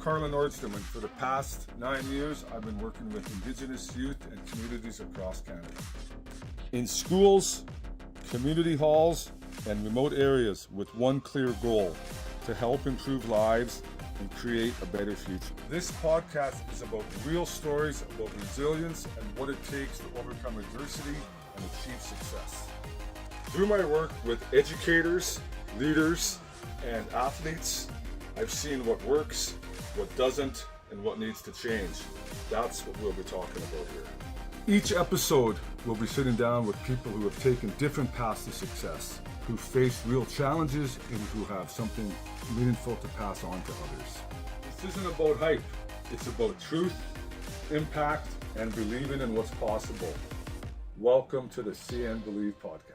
Carlin, and for the past 9 years, I've been working with Indigenous youth and communities across Canada. In schools, community halls, and remote areas with one clear goal: to help improve lives and create a better future. This podcast is about real stories about resilience and what it takes to overcome adversity and achieve success. Through my work with educators, leaders, and athletes, I've seen what works, what doesn't, and what needs to change. That's what we'll be talking about here. Each episode, we'll be sitting down with people who have taken different paths to success, who face real challenges, and who have something meaningful to pass on to others. This isn't about hype. It's about truth, impact, and believing in what's possible. Welcome to the See and Believe podcast.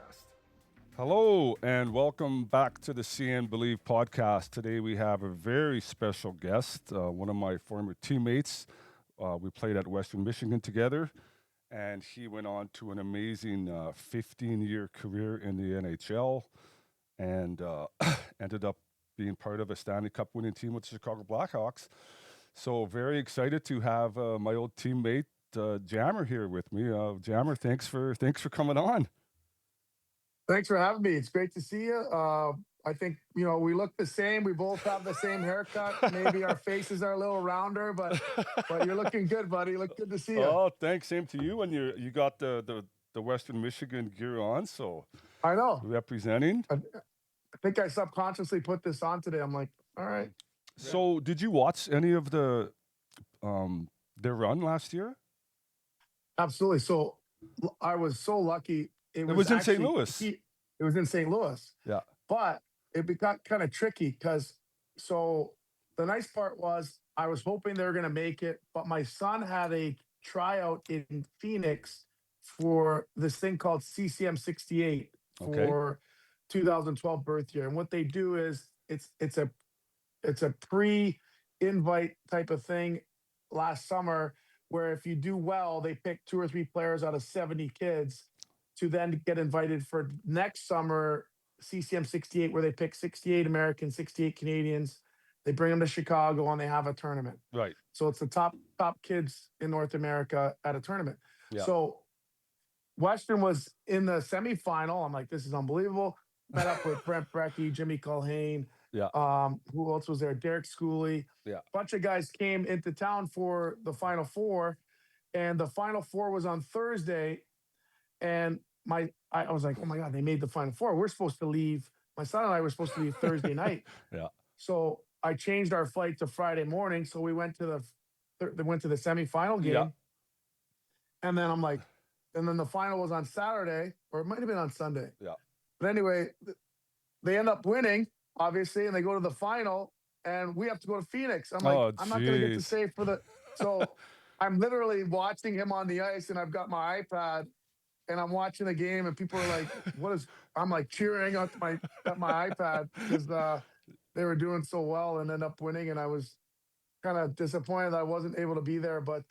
Hello, and welcome back to the See and Believe podcast. Today we have a very special guest, one of my former teammates. We played at Western Michigan together, and he went on to an amazing 15-year career in the NHL and ended up being part of a Stanley Cup winning team with the Chicago Blackhawks. So very excited to have my old teammate Jammer here with me. Jammer, thanks for coming on. Thanks for having me. It's great to see you. I think, we look the same. We both have the same haircut. Maybe our faces are a little rounder, but you're looking good, buddy. Look good to see you. Oh, thanks. Same to you. And you got the Western Michigan gear on, so I know. Representing. I think I subconsciously put this on today. I'm like, all right. So did you watch any of their run last year? Absolutely. So I was so lucky. It was in St. Louis. It was in St. Louis. Yeah. But it got kind of tricky because the nice part was I was hoping they were going to make it, but my son had a tryout in Phoenix for this thing called CCM 68 for 2012 birth year. And what they do is it's a pre-invite type of thing last summer where if you do well, they pick 2 or 3 players out of 70 kids to then get invited for next summer CCM 68, where they pick 68 Americans, 68 Canadians. They bring them to Chicago and they have a tournament. Right. So it's the top kids in North America at a tournament. Yeah. So Western was in the semifinal. I'm like, this is unbelievable. Met up with Brent Brecky, Jimmy Culhane. Yeah. Who else was there? Derek Schooley. Yeah. A bunch of guys came into town for the Final Four, and the Final Four was on Thursday. And I was like, oh my God, they made the Final Four. We're supposed to leave. My son and I were supposed to leave Thursday night. Yeah. So I changed our flight to Friday morning. So we went to the semifinal game. Yeah. And then I'm like, and then the final was on Saturday, or it might have been on Sunday. Yeah. But anyway, they end up winning, obviously, and they go to the final, and we have to go to Phoenix. I'm like, I'm not going to get to stay for the. So I'm literally watching him on the ice, and I've got my iPad, and I'm watching the game, and people are like, I'm like cheering at my iPad because they were doing so well and end up winning. And I was kind of disappointed that I wasn't able to be there, but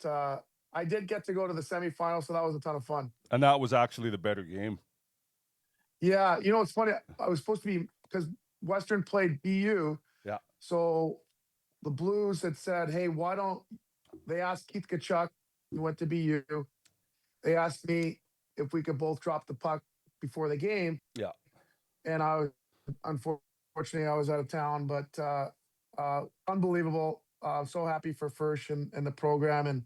I did get to go to the semifinals, so that was a ton of fun. And that was actually the better game. Yeah. It's funny. I was supposed to be, because Western played BU. Yeah. So the Blues had said, hey, they asked Keith Tkachuk, who went to BU. They asked me if we could both drop the puck before the game. Yeah. And unfortunately, I was out of town, but unbelievable. So happy for Furch and the program. And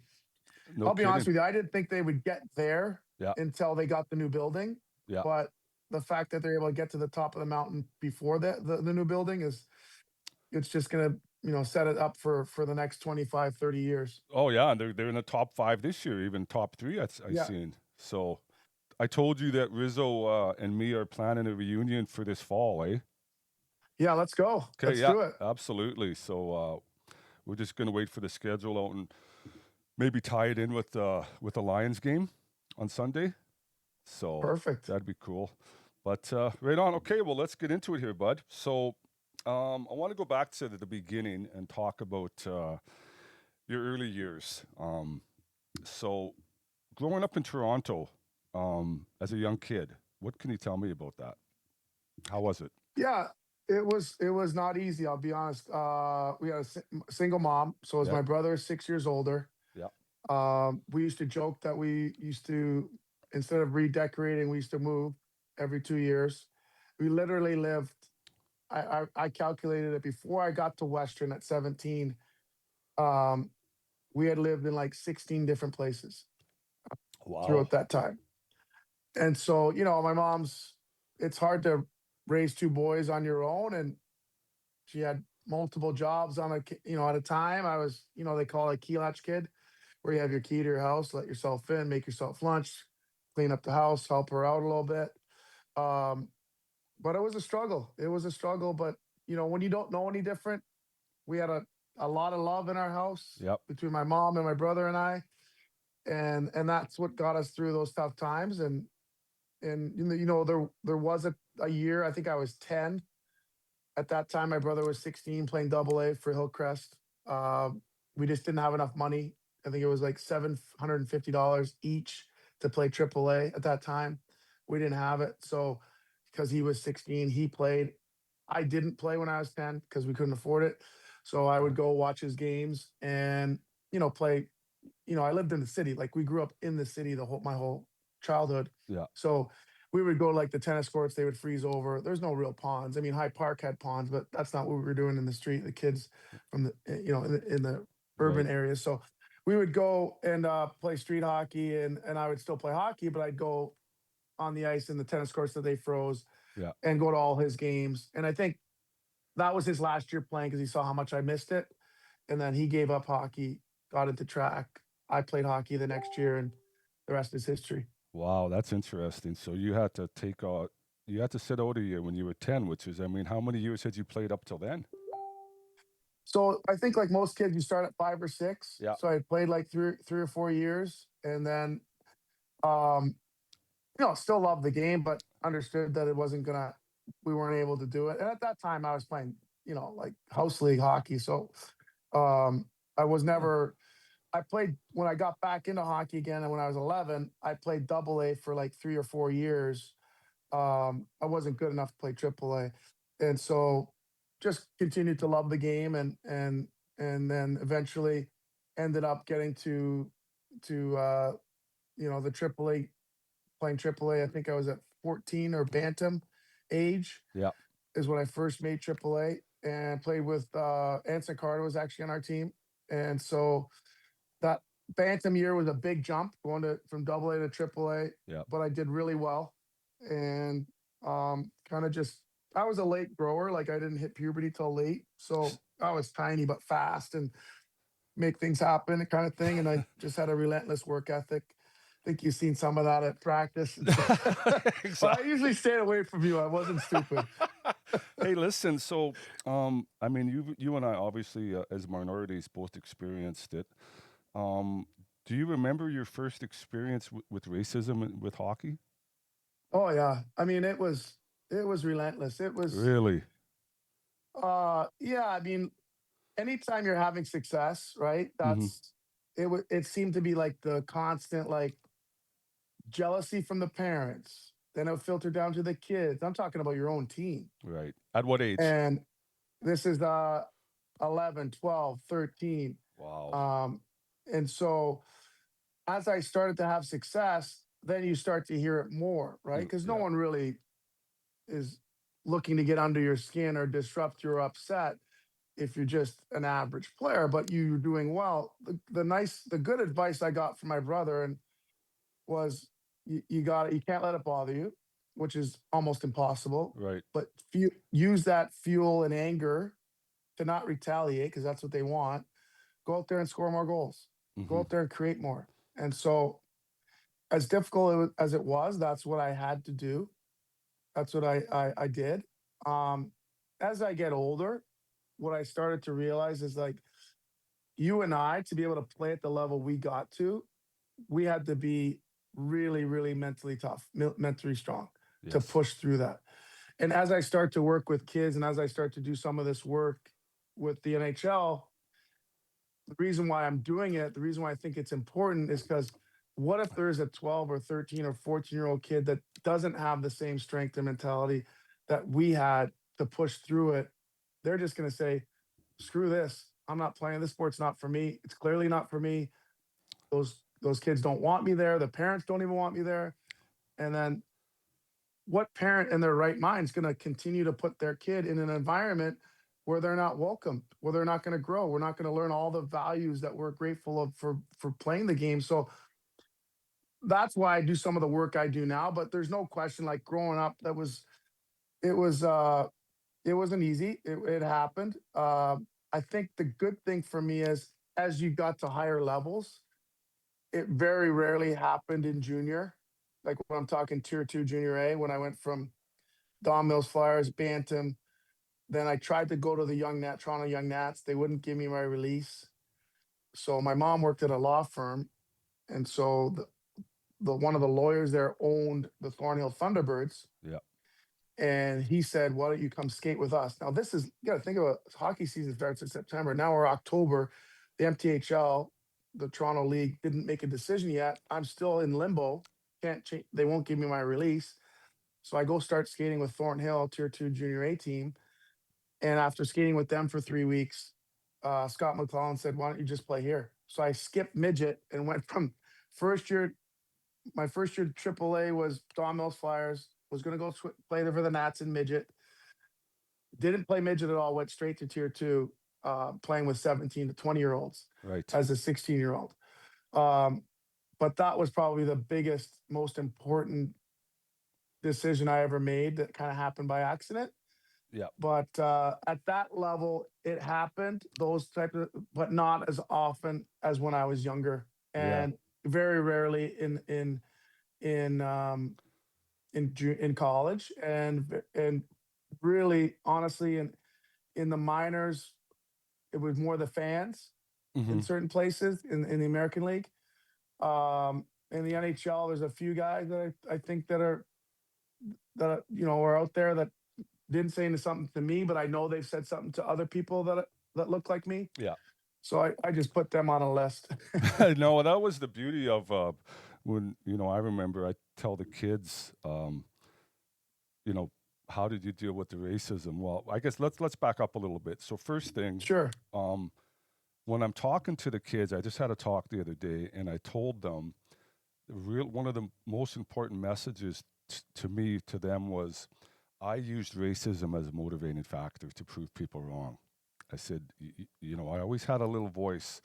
I'll be honest with you, I didn't think they would get there until they got the new building. Yeah. But the fact that they're able to get to the top of the mountain before the new building it's just going to, set it up for the next 25, 30 years. Oh, yeah. And they're in the top 5 this year, even top 3 I've seen. So I told you that Rizzo and me are planning a reunion for this fall, eh? Yeah, let's go. Okay, let's do it. Absolutely. So we're just going to wait for the schedule out and maybe tie it in with the Lions game on Sunday. So perfect. That'd be cool. But right on. Okay, well, let's get into it here, bud. So I want to go back to the beginning and talk about your early years. So growing up in Toronto as a young kid, what can you tell me about that? How was it? Yeah, it was not easy. I'll be honest. We had a single mom, so as Yep. my brother is 6 years older. Yep. We used to joke that we used to, instead of redecorating, we used to move every 2 years. We literally lived. I calculated it before I got to Western at 17. Um, we had lived in like 16 different places Wow. throughout that time. And so, my mom's, it's hard to raise two boys on your own. And she had multiple jobs at a time. I was, they call it a key latch kid, where you have your key to your house, let yourself in, make yourself lunch, clean up the house, help her out a little bit. Um, but it was a struggle. It was a struggle. But, when you don't know any different, we had a lot of love in our house Yep. between my mom and my brother and I. And that's what got us through those tough times. And there was a year, I think I was 10 at that time. My brother was 16 playing double A for Hillcrest. We just didn't have enough money. I think it was like $750 each to play triple A at that time. We didn't have it. So because he was 16, he played. I didn't play when I was 10 because we couldn't afford it. So I would go watch his games and, play. I lived in the city. Like, we grew up in the city my whole childhood. Yeah. So we would go to like the tennis courts, they would freeze over. There's no real ponds. I mean, Hyde Park had ponds, but that's not what we were doing in the street. The kids from in the urban Right. areas. So we would go and play street hockey, and I would still play hockey, but I'd go on the ice in the tennis courts that they froze Yeah. and go to all his games. And I think that was his last year playing because he saw how much I missed it. And then he gave up hockey, got into track. I played hockey the next year, and the rest is history. Wow, that's interesting. So you had to sit out a year when you were 10, which is, I mean, how many years had you played up till then? So I think, like most kids, you start at 5 or 6. Yeah. So I played like three or 4 years, and then um, still loved the game, but understood that it wasn't gonna. We weren't able to do it. And at that time, I was playing, like house league hockey. So um, I was never. I played when I got back into hockey again, and when I was 11, I played double A for like 3 or 4 years. I wasn't good enough to play triple A, and so just continued to love the game, and then eventually ended up getting to the triple A, playing triple A. I think I was at 14 or bantam age Yeah. is when I first made triple A, and played with Anson Carter was actually on our team, and so that bantam year was a big jump going to from double A to triple A, Yeah. but I did really well. And kind of just, I was a late grower. Like, I didn't hit puberty till late. So I was tiny but fast and make things happen, kind of thing. And I just had a relentless work ethic. I think you've seen some of that at practice. And so, but I Exactly. usually stayed away from you. I wasn't stupid. Hey, listen. So, I mean, you and I obviously, as minorities, both experienced it. Um, do you remember your first experience with racism with hockey? Oh yeah. I mean, it was relentless. It was Really? yeah, I mean, anytime you're having success, right? Mm-hmm. It seemed to be like the constant, like, jealousy from the parents. Then it'll filter down to the kids. I'm talking about your own team. Right. At what age? And this is 11, 12, 13. Wow. Um, and so as I started to have success, then you start to hear it more, right? Because no Yeah. one really is looking to get under your skin or disrupt your upset if you're just an average player, but you're doing well. The good advice I got from my brother and was, you can't let it bother you, which is almost impossible. Right. But use that fuel and anger to not retaliate, because that's what they want. Go out there and score more goals. Go Mm-hmm. out there and create more. And so, as difficult as it was, that's what I had to do. That's what I did. Um, as I get older, what I started to realize is, like, you and I, to be able to play at the level we got to, we had to be really, really mentally tough, mentally strong to Yes. push through that. And as I start to work with kids, and as I start to do some of this work with the NHL, the reason why I'm doing it, the reason why I think it's important is because, what if there's a 12 or 13 or 14-year-old kid that doesn't have the same strength and mentality that we had to push through it, they're just going to say, screw this. I'm not playing. This sport's not for me. It's clearly not for me. Those kids don't want me there. The parents don't even want me there. And then what parent in their right mind is going to continue to put their kid in an environment where they're not welcome, where they're not going to grow? We're not going to learn all the values that we're grateful of for playing the game. So that's why I do some of the work I do now. But there's no question, like growing up, it was it wasn't easy. It happened. I think the good thing for me is as you got to higher levels, it very rarely happened in junior. Like when I'm talking tier two junior A, when I went from Don Mills Flyers, Bantam, then I tried to go to the Toronto Young Nats. They wouldn't give me my release. So my mom worked at a law firm. And so the one of the lawyers there owned the Thornhill Thunderbirds. Yeah. And he said, why don't you come skate with us? Now, this is, you got to think about it, hockey season starts in September. Now we're October. The MTHL, the Toronto League, didn't make a decision yet. I'm still in limbo. Can't change. They won't give me my release. So I go start skating with Thornhill, tier two junior A team. And after skating with them for 3 weeks, Scott McClellan said, why don't you just play here? So I skipped midget and went from first year. My first year AAA was Don Mills Flyers, was going to go play there for the Nats in midget. Didn't play midget at all, went straight to tier two, playing with 17 to 20-year-olds Right. as a 16-year-old. But that was probably the biggest, most important decision I ever made that kind of happened by accident. Yeah. But at that level, it happened, those type of, but not as often as when I was younger. Yeah. And very rarely in in college, and really honestly in the minors, it was more the fans Hmm. in certain places in the American League. In the NHL, there's a few guys that I think that are out there that didn't say something to me, but I know they've said something to other people that look like me. Yeah. So I just put them on a list. No, that was the beauty of when I remember I tell the kids, you know, how did you deal with the racism? Well, I guess let's back up a little bit. So first thing, Sure. um, when I'm talking to the kids, I just had a talk the other day, and I told them one of the most important messages to me to them was I used racism as a motivating factor to prove people wrong. I said, I always had a little voice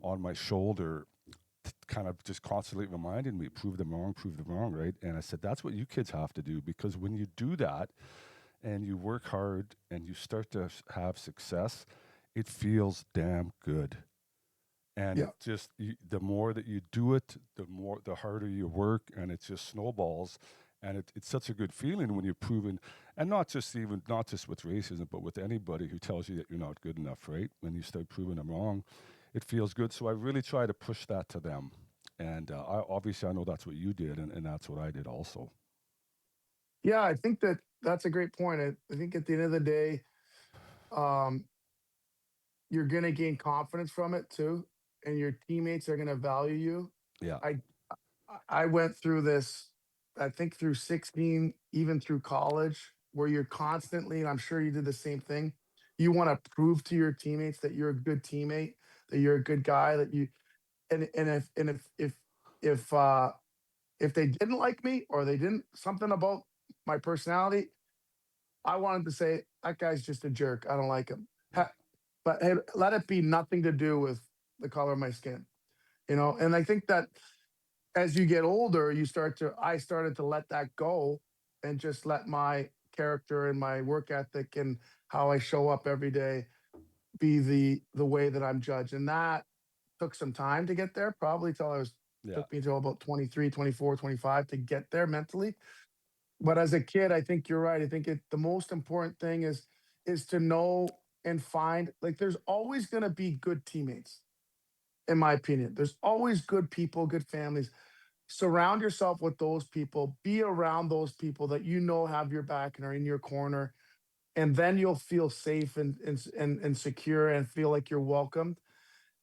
on my shoulder, kind of just constantly reminding me, prove them wrong, right? And I said, that's what you kids have to do, because when you do that and you work hard and you start to have success, it feels damn good. And Yeah. it just, the more that you do it, the harder you work, and it just snowballs. And it's such a good feeling when you're proven, and not just with racism, but with anybody who tells you that you're not good enough, right? When you start proving them wrong, it feels good. So I really try to push that to them. And I know that's what you did, and that's what I did also. Yeah, I think that's a great point. I think at the end of the day, um, you're going to gain confidence from it too, and your teammates are going to value you. Yeah. I went through this, I think through 16, even through college, where you're constantly, and I'm sure you did the same thing. You want to prove to your teammates that you're a good teammate, that you're a good guy, that you and if they didn't like me, or they didn't something about my personality, I wanted to say that guy's just a jerk. I don't like him. But hey, let it be nothing to do with the color of my skin, And I think that as you get older, I started to let that go and just let my character and my work ethic and how I show up every day be the way that I'm judged. And that took some time to get there, probably till Yeah. took me till about 23, 24, 25 to get there mentally. But as a kid, I think you're right. I think the most important thing is to know and find, like, there's always going to be good teammates, in my opinion. There's always good people, good families. Surround yourself with those people. Be around those people that have your back and are in your corner, and then you'll feel safe and secure and feel like you're welcomed.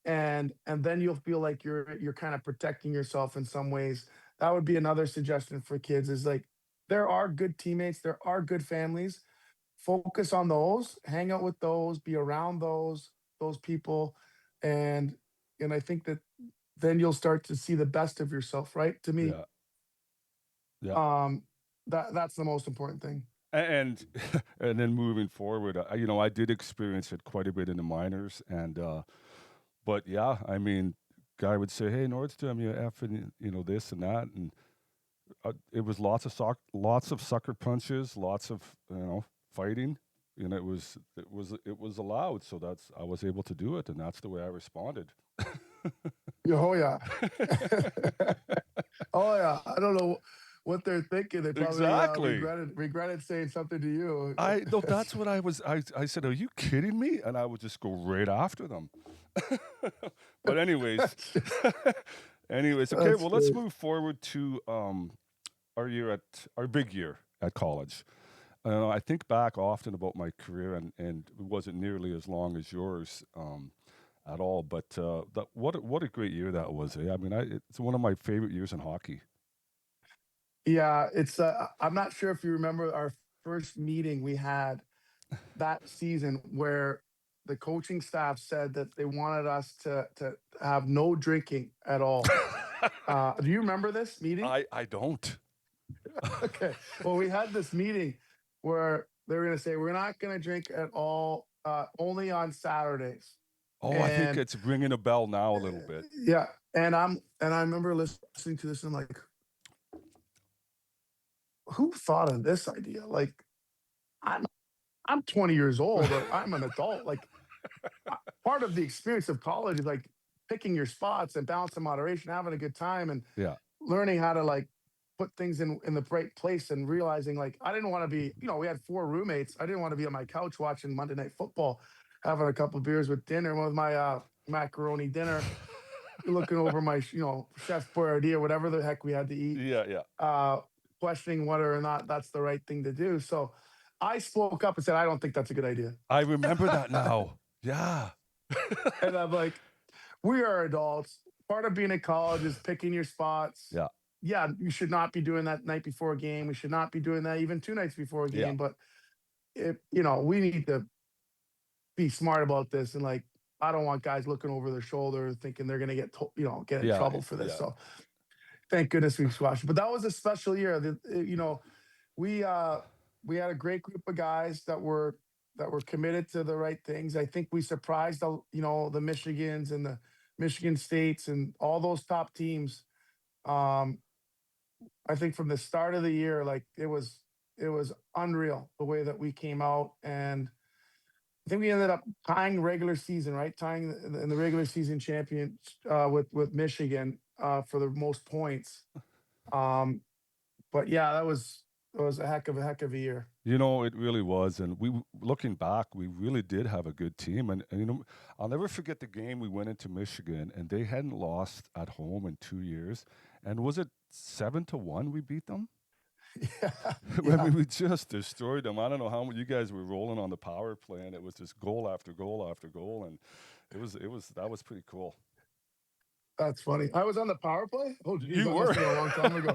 And then you'll feel like you're kind of protecting yourself in some ways. That would be another suggestion for kids, is like, there are good teammates, there are good families. focus on those, hang out with those, be around those people, and I think that then you'll start to see the best of yourself, right? To me, Yeah. Yeah. um, that's the most important thing. And and then moving forward, I did experience it quite a bit in the minors, and but yeah, I mean, guy would say, "Hey, Nordstrom, you effing, this and that," and it was lots of sucker punches, lots of fighting, and it was allowed. So I was able to do it, and that's the way I responded. Oh yeah. Oh yeah. I don't know what they're thinking. They probably Exactly. regretted saying something to you. I no, that's what I was. I said, "Are you kidding me?" And I would just go right after them. But anyways, That's just anyways, okay. that's Well, let's great. move forward to our big year at college. I think back often about my career, and it wasn't nearly as long as yours at all. But what a great year that was. Eh? I mean, it's one of my favorite years in hockey. Yeah, it's I'm not sure if you remember our first meeting we had that season where the coaching staff said that they wanted us to have no drinking at all. Do you remember this meeting? I don't. Okay. Well, we had this meeting where they were going to say we're not going to drink at all, only on Saturdays. Oh, I think And it's ringing a bell now a little bit. yeah, and I remember listening to this and like, who thought of this idea? Like, I'm I'm 20 years old. I'm an adult. Like, part of the experience of college is like picking your spots and balance and moderation, having a good time, and Yeah. learning how to like put things in the right place, and realizing like I didn't want to be, we had four roommates. I didn't want to be on my couch watching Monday Night Football, having a couple beers with dinner with my macaroni dinner, looking over my chef boyardee or whatever the heck we had to eat, Yeah, yeah. uh, questioning whether or not that's the right thing to do. So I spoke up and said I don't think that's a good idea. I remember that now. Yeah. And I'm like, we are adults. Part of being in college is picking your spots. Yeah. Yeah, you should not be doing that night before a game. We should not be doing that even two nights before a Yeah. game. But we need to be smart about this. And like, I don't want guys looking over their shoulder thinking they're gonna get in Yeah. trouble for this. Yeah. So thank goodness we squashed it. But that was a special year. We we had a great group of guys that were committed to the right things. I think we surprised the Michigans and the Michigan States and all those top teams. Um, I think from the start of the year, like it was unreal the way that we came out, and I think we ended up tying regular season, right? Tying in the regular season champion with Michigan for the most points. Um, but yeah, that was a heck of a year. It really was, and looking back, we really did have a good team, and I'll never forget the game we went into Michigan, and they hadn't lost at home in 2 years, and was it 7-1 we beat them? Yeah, I yeah, mean, we just destroyed them. I don't know how you guys were rolling on the power play, and it was just goal after goal after goal, and that was pretty cool. that's funny. I was on the power play. Oh, geez, You that must were. have been a long time ago.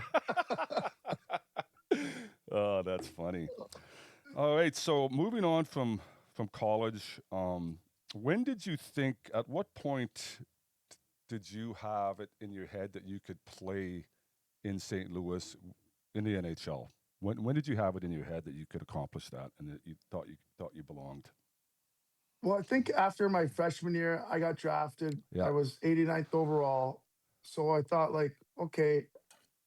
Oh, that's funny. All right, so moving on from college, when did you think? At what point did you have it in your head that you could play in St. Louis in the NHL? When did you have it in your head that you could accomplish that and that you thought you belonged? Well, I think after my freshman year, I got drafted. Yeah, I was 89th overall. So I thought, like, okay,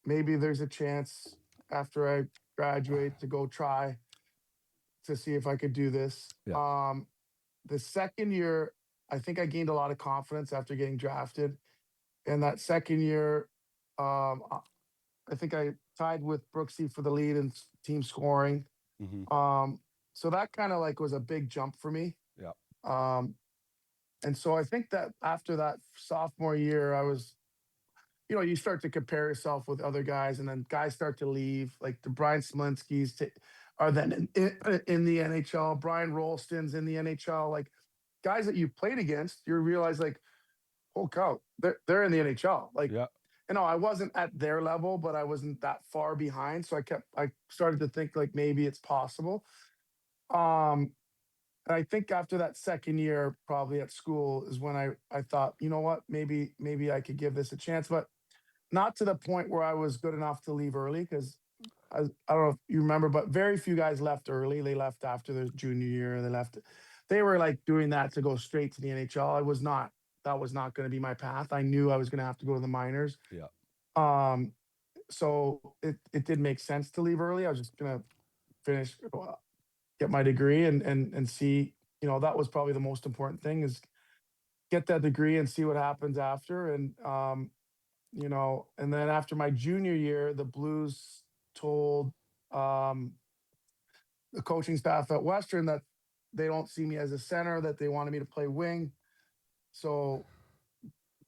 maybe there's a chance after I graduate to go try to see if I could do this. yeah, The second year, I think I gained a lot of confidence after getting drafted. And that second year, I think I tied with Brooksy for the lead in team scoring. hmm, Um, so that kind of like was a big jump for me. yeah, Um, and so I think that after that sophomore year, I was, you start to compare yourself with other guys, and then guys start to leave, like the Brian Smolinski's are then in the NHL. Brian Rolston's in the NHL. Like guys that you played against, you realize like, oh cow, they're in the NHL. Like, yeah, I wasn't at their level, but I wasn't that far behind. So I started to think like maybe it's possible. And I think after that second year, probably at school, is when I thought, you know what, maybe I could give this a chance, but not to the point where I was good enough to leave early because I don't know if you remember, but very few guys left early. They left after their junior year. They left. They were like doing that to go straight to the NHL. I was not. That was not going to be my path. I knew I was going to have to go to the minors. Yeah. Um, so it did make sense to leave early. I was just going to finish, get my degree, and see. You know, that was probably the most important thing is get that degree and see what happens after. And you know, and then after my junior year, the Blues told um, the coaching staff at Western that they don't see me as a center, that they wanted me to play wing. So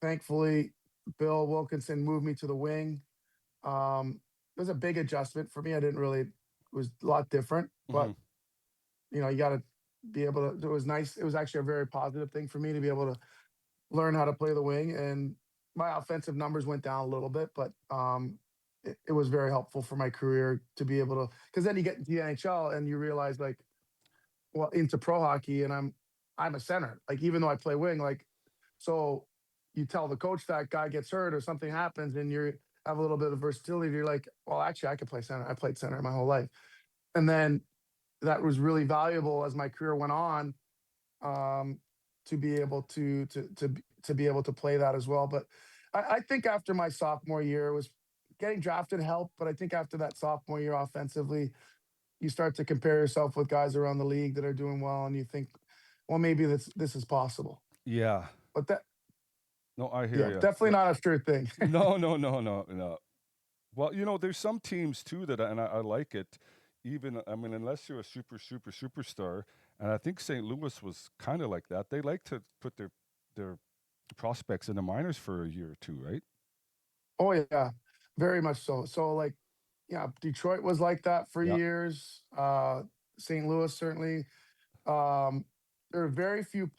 thankfully, Bill Wilkinson moved me to the wing. It was a big adjustment for me. I didn't really, it was a lot different, but Hmm. you know, you got to be able to, it was nice. It was actually a very positive thing for me to be able to learn how to play the wing. And my offensive numbers went down a little bit, but it was very helpful for my career to be able to, because then you get into the NHL and you realize like, well, into pro hockey, and I'm a center. Like even though I play wing, like so you tell the coach that guy gets hurt or something happens, and you have a little bit of versatility. You're like, well, actually, I could play center. I played center my whole life, and then that was really valuable as my career went on, um, to be able to be able to play that as well. But I think after my sophomore year, it was getting drafted helped, but I think after that sophomore year offensively, you start to compare yourself with guys around the league that are doing well, and you think, well, maybe this is possible. Yeah. But that, No, I hear yeah, you. definitely not a sure thing. No, no, no, no, no. Well, there's some teams too that, and I like it. Even, I mean, unless you're a superstar, and I think St. Louis was kind of like that. They like to put their prospects in the minors for a year or two, right? Oh yeah, very much so. So like, yeah, Detroit was like that for Yeah. years. St. Louis certainly. Um, there are very few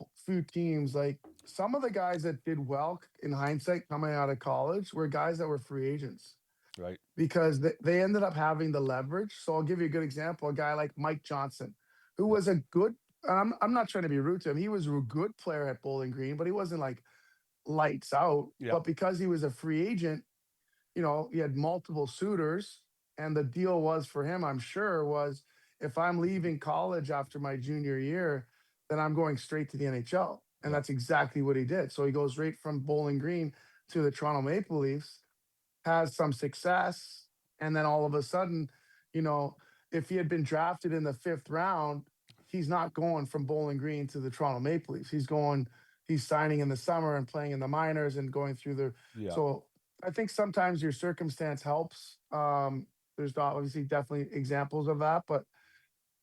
teams like some of the guys that did well in hindsight coming out of college were guys that were free agents Right. because they ended up having the leverage. So I'll give you a good example. A guy like Mike Johnson, who Yeah. was a good, I'm not trying to be rude to him. He was a good player at Bowling Green, but he wasn't like lights out. Yeah. But because he was a free agent, you know, he had multiple suitors. And the deal was for him, I'm sure, was if I'm leaving college after my junior year, then I'm going straight to the NHL. And Yeah. that's exactly what he did. So he goes right from Bowling Green to the Toronto Maple Leafs, has some success, and then all of a sudden, you know, if he had been drafted in the fifth round, he's not going from Bowling Green to the Toronto Maple Leafs. He's signing in the summer and playing in the minors and going through the. Yeah. So I think sometimes your circumstance helps. There's obviously definitely examples of that, but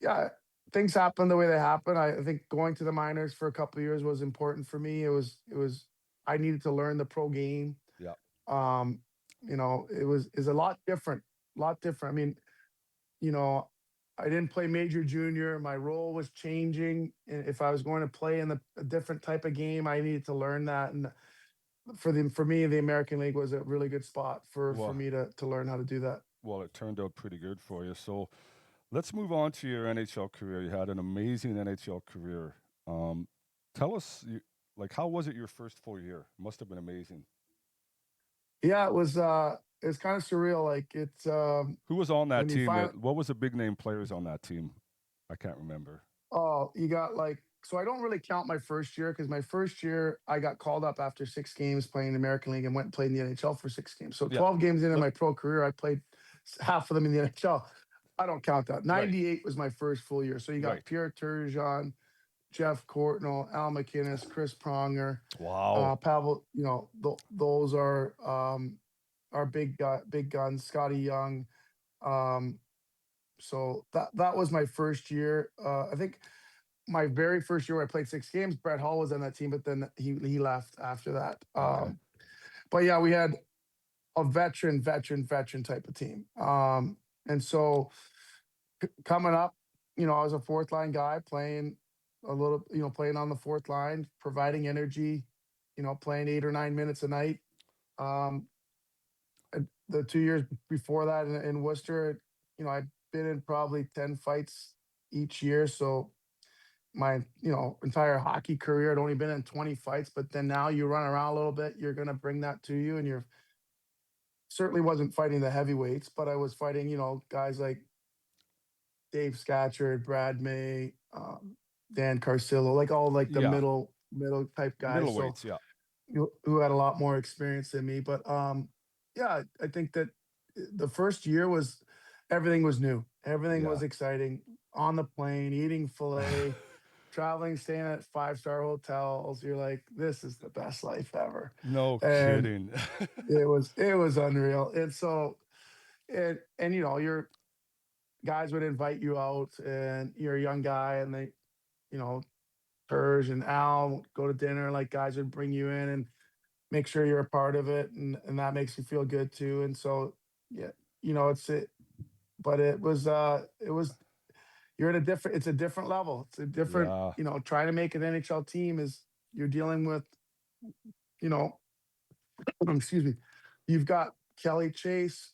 yeah, things happen the way they happen. I think going to the minors for a couple of years was important for me. It was I needed to learn the pro game. Yeah. um, you know, it was is a lot different, lot different. I mean, you know, I didn't play major junior. My role was changing. If I was going to play in a different type of game, I needed to learn that. And for me, the American League was a really good spot for Well, me to learn how to do that. it turned out pretty good for you. So let's move on to your NHL career. You had an amazing NHL career. Um, Tell us, like, how was it your first full year? Must have been amazing. Yeah, it was kind of surreal. Like it's Who was on that when you team? find What was the big name players on that team? I can't remember. oh, you got like, so I don't really count my first year because my first year I got called up after 6 games playing the American League and went and played in the NHL for 6 games. So Yeah. 12 games into No, my pro career, I played half of them in the NHL. I don't count that. right. 98 was my first full year. So you got Right. Pierre Turgeon, Jeff Courtnall, Al McInnes, Chris Pronger, Wow. Pavel. You know, those are big guns. Scotty Young. Um, so that was my first year. I think my very first year where I played 6 games, Brett Hall was on that team, but then he left after that. Okay. But yeah, we had a veteran type of team. And so coming up, you know, I was a fourth line guy playing a little, you know, playing on the fourth line, providing energy, you know, playing 8 or 9 minutes a night. Um, the 2 years before that in Worcester, you know, I'd been in probably 10 fights each year. So my entire hockey career, I'd only been in 20 fights, but then now you run around a little bit, you're going to bring that to you, and you're certainly wasn't fighting the heavyweights, but I was fighting guys like Dave Scatcherd, Brad May, Dan Carcillo, like all like the Yeah. middle type guys. So Middleweights. Yeah. who had a lot more experience than me. But yeah, I think that the first year was everything was new, everything Yeah. was exciting. On the plane, eating filet, traveling, staying at 5-star hotels. You're like, this is the best life ever, No and kidding. it was unreal. And so and your guys would invite you out, and you're a young guy, and they, you know, Purge and Al go to dinner. Like guys would bring you in and make sure you're a part of it, and that makes you feel good too. And so yeah, it's it. But it was you're at a different. It's a different level. It's a different. Yeah. Trying to make an NHL team is you're dealing with. You know, excuse me. You've got Kelly Chase,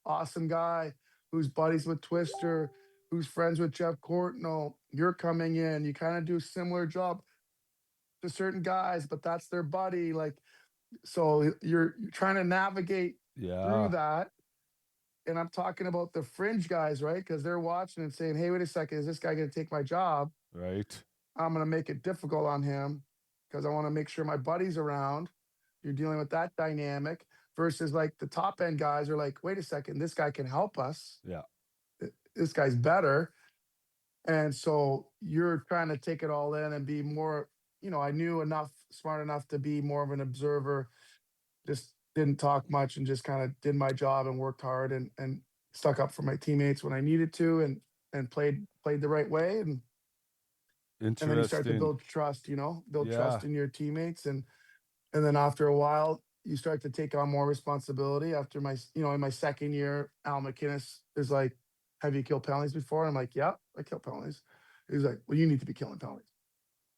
awesome guy, who's buddies with Twister, who's friends with Jeff Courtnall. You're coming in. You kind of do a similar job to certain guys, but that's their buddy. Like, so you're trying to navigate through Yeah. that. And I'm talking about the fringe guys, right? Because they're watching and saying, hey, wait a second, is this guy going to take my job? Right. I'm going to make it difficult on him because I want to make sure my buddy's around. You're dealing with that dynamic versus like the top end guys are like, wait a second, this guy can help us. Yeah. This guy's better. And so you're trying to take it all in and be more, I knew enough, smart enough to be more of an observer, just didn't talk much and just kind of did my job and worked hard and stuck up for my teammates when I needed to and played the right way. And then you start to Interesting. build trust, build Yeah. trust in your teammates. And then after a while, you start to take on more responsibility. After in my second year, Al McInnes is like, have you killed penalties before? And I'm like, yeah, I kill penalties. He's like, well, you need to be killing penalties.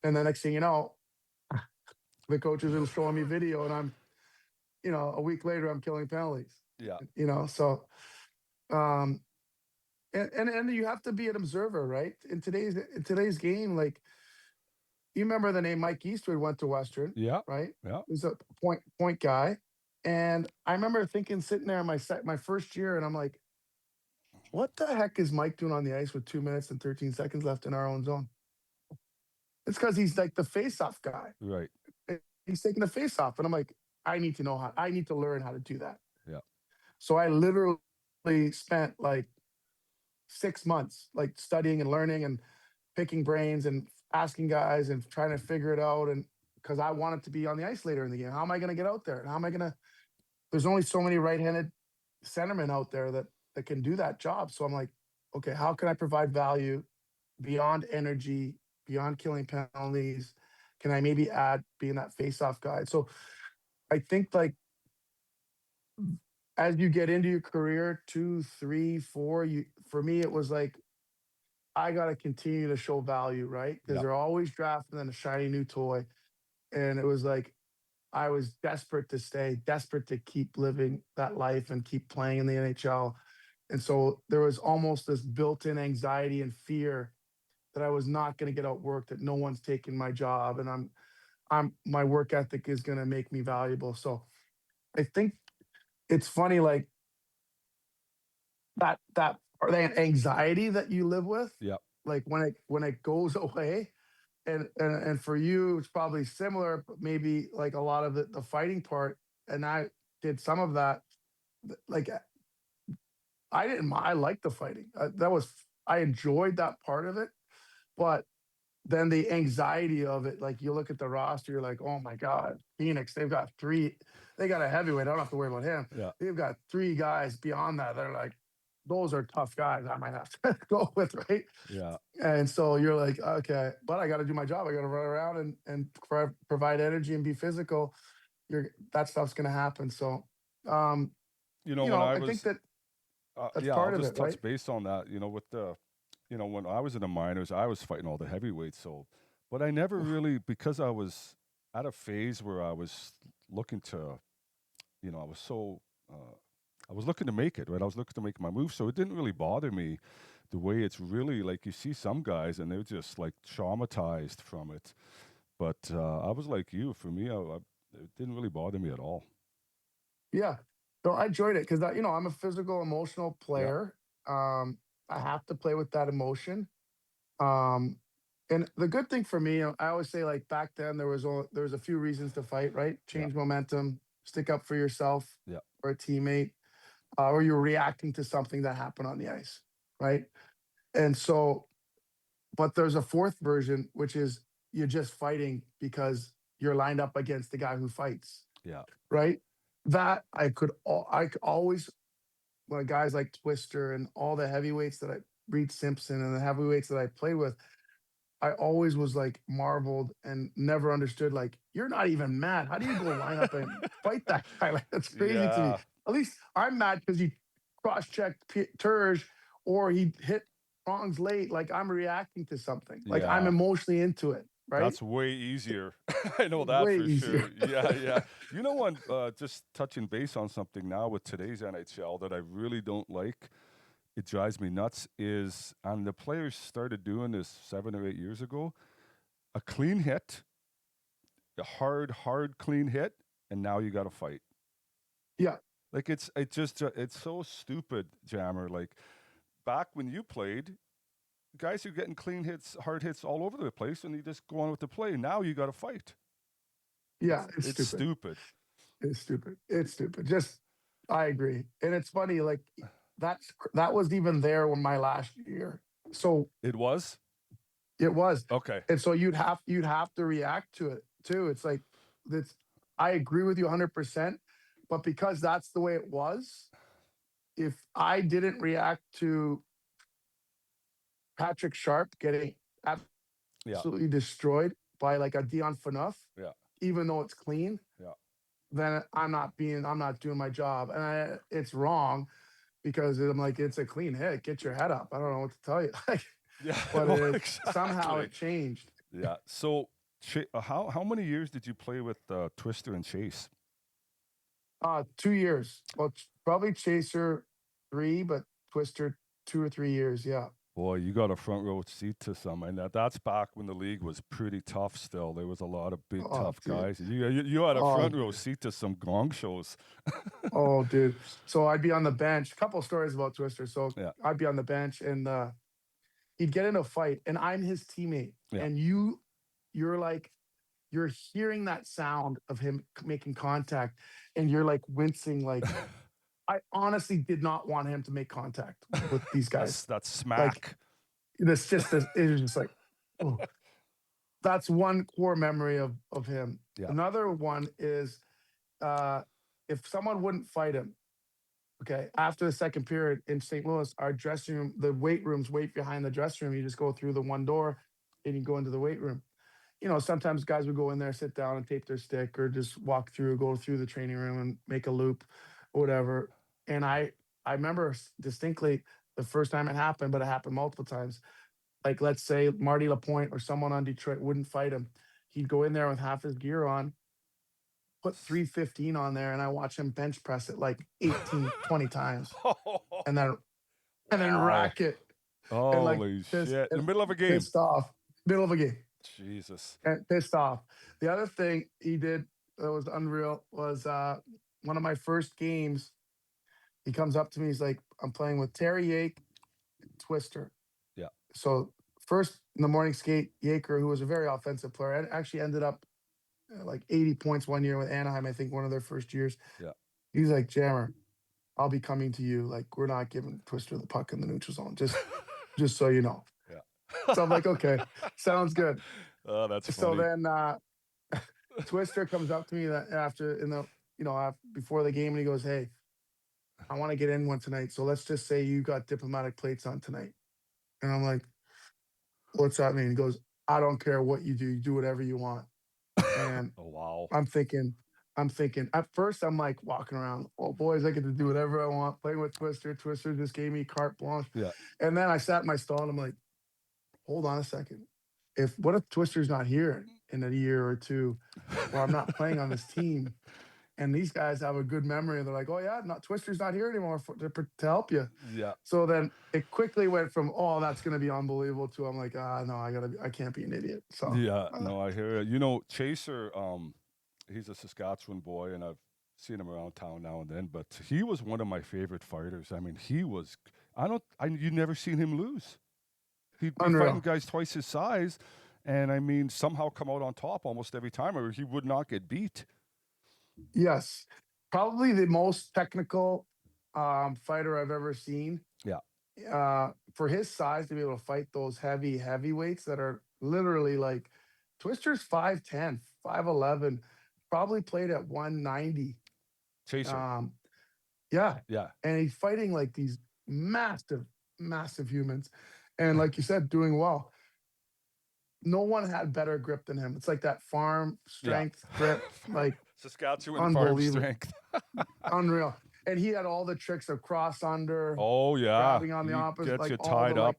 And the next thing you know, the coaches are showing me video, and I'm, a week later, I'm killing penalties. Yeah. So, um, and you have to be an observer, right? In today's game, like, you remember the name Mike Eastwood went to Western, Yeah. right? Yeah. He's a point guy. And I remember thinking, sitting there in my first year, and I'm like, what the heck is Mike doing on the ice with 2 minutes and 13 seconds left in our own zone? It's because he's like the face-off guy. Right. He's taking the face-off, and I'm like, I need to learn how to do that. Yeah. So I literally spent like 6 months, like studying and learning and picking brains and asking guys and trying to figure it out. And because I wanted to be on the ice later in the game, how am I going to get out there? And how am I going to? There's only so many right-handed centermen out there that can do that job. So I'm like, okay, how can I provide value beyond energy, beyond killing penalties? Can I maybe add being that face-off guy? So I think, like, as you get into your career, 2, 3, 4, for me it was like I got to continue to show value, right? Because Yeah. they're always drafting in a shiny new toy, and it was like I was desperate to stay, desperate to keep living that life and keep playing in the NHL. And so there was almost this built-in anxiety and fear that I was not going to get outworked, that no one's taking my job, and I'm my work ethic is going to make me valuable. So I think it's funny, like that or that anxiety that you live with, Yeah. like when it goes away. And for you, it's probably similar, but maybe like a lot of the fighting part. And I did some of that. Like I didn't. I liked the fighting. I enjoyed that part of it. But then the anxiety of it, like you look at the roster, you're like, oh my god, Phoenix. They've got three. They got a heavyweight. I don't have to worry about him. Yeah. They've got three guys beyond that. They're like, those are tough guys. I might have to go with, right. Yeah. And so you're like, okay, but I got to do my job. I got to run around and provide energy and be physical. That stuff's going to happen. So, um, When I I think was, that's yeah, I'll part of just it, right? touch base on that. With the, when I was in the minors, I was fighting all the heavyweights. So, but I never really, because I was at a phase where I was looking to, I was so, I was looking to make it, right? I was looking to make my move. So it didn't really bother me the way it's really like you see some guys and they're just like traumatized from it. But I was like you. For me, it didn't really bother me at all. Yeah. So I enjoyed it because I'm a physical, emotional Yeah, player. I have to play with that emotion. Um, and the good thing for me, I always say, like back then, there was a few reasons to fight, right? yeah, Change momentum, stick up for yourself yeah, or a teammate, or you're reacting to something that happened on the ice, right? And so, but there's a fourth version, which is you're just fighting because you're lined up against the guy who fights, yeah, right? That I could always, when guys like Twister and all the heavyweights that I Reed Simpson and the heavyweights that I played with, I always was like marveled and never understood. Like, you're not even mad. How do you go line up and fight that guy? Like, that's crazy to me. yeah, At least I'm mad because he cross-checked Turge or he hit prongs late. Like, I'm reacting to something. Like, I'm yeah. emotionally into it, right? That's way easier. I know that Way for easier. sure. Yeah, yeah. You know what? Just touching base on something now with today's NHL that I really don't like. It drives me nuts. Is and the players started doing this 7 or 8 years ago. A clean hit, a hard clean hit, and now you got to fight. Yeah. Like it's so stupid, Jammer. Like back when you played, guys are getting clean hits, hard hits all over the place, and you just go on with the play. Now you got to fight. Yeah. It's It's stupid. stupid. It's stupid. It's stupid. Just, I agree. And it's funny, like, that was even there when my last year. So It was it was. okay. And so you'd have to react to it too. It's like that's I agree with you 100%, but because that's the way it was, if I didn't react to Patrick Sharp getting Yeah, absolutely destroyed by like a Dion Phaneuf, yeah, even though it's clean, yeah, then I'm not doing my job. And it's wrong because I'm like, it's a clean hit. Get your head up. I don't know what to tell you. Like, yeah. but Well, somehow exactly. it changed. Yeah. So, how many years did you play with Twister and Chase? 2 years. Well, probably Chaser 3, but Twister 2 or 3 years. Yeah. Boy, you got a front row seat to some, and that's back when the league was pretty tough. Still, there was a lot of big Oh, tough dude. guys. You had a Oh, front row dude. seat to some gong shows. Oh, dude. So I'd be on the bench. A couple of stories about Twister. So Yeah, I'd be on the bench and he'd get in a fight, and I'm his teammate. yeah. And you're like, you're hearing that sound of him making contact, and you're like wincing. Like, I honestly did not want him to make contact with these guys. That's Like, smack. it was just like, oh. That's one core memory of him. Yeah. Another one is uh, if someone wouldn't fight him. Okay, after the second period in St. Louis, our dressing room, the weight rooms, wait behind the dressing room. You just go through the one door, and you go into the weight room. Sometimes guys would go in there, sit down, and tape their stick, or just walk through, go through the training room, and make a loop, or whatever. And I remember distinctly the first time it happened, but it happened multiple times. Like, let's say Marty Lapointe or someone on Detroit wouldn't fight him. He'd go in there with half his gear on, put 315 on there, and I watch him bench press it like 18, 20 times, and then Wow. rack it and like Holy pissed shit. In the and middle of a game. pissed off, middle of a game, Jesus. and pissed off. The other thing he did that was unreal was one of my first games. He comes up to me. He's like, I'm playing with Terry Yake, Twister. Yeah. So first in the morning skate, Yaker, who was a very offensive player, and actually ended up like 80 points one year with Anaheim, I think one of their first years. Yeah. He's like, Jammer, I'll be coming to you. Like, we're not giving Twister the puck in the neutral zone. Just so you know. Yeah. So I'm like, okay, sounds good. Oh, that's So funny. then Twister comes up to me before the game, and he goes, hey, I want to get in one tonight. So let's just say you got diplomatic plates on tonight. And I'm like, what's that mean? He goes, I don't care what you do whatever you want. And Oh, wow. I'm thinking, at first, I'm like walking around, oh, boys, I get to do whatever I want, playing with Twister. Twister just gave me carte blanche. Yeah. And then I sat in my stall and I'm like, hold on a second. What if Twister's not here in a year or two, or I'm not playing on this team? And these guys have a good memory. They're like, "Oh yeah, not Twister's not here anymore to help you." Yeah. So then it quickly went from, "Oh, that's going to be unbelievable," to I'm like, no, I can't be an idiot. So Yeah, no, I hear you. You know, Chaser, he's a Saskatchewan boy, and I've seen him around town now and then. But he was one of my favorite fighters. I mean, he was. You never seen him lose. He'd be fighting unreal. guys twice his size, and I mean, somehow come out on top almost every time, or he would not get beat. Yes, probably the most technical fighter I've ever seen. Yeah, For his size to be able to fight those heavyweights that are literally like Twister's 5'10", 5'11", probably played at 190. Chaser. Um, yeah, Yeah, and he's fighting like these massive humans, and like you said, doing well. No one had better grip than him. It's like that farm yeah. strength grip, like Saskatchewan farm unbelievable, strength. unreal. And he had all the tricks of cross under, Oh yeah, grabbing on the he opposite, gets like you all the tied up.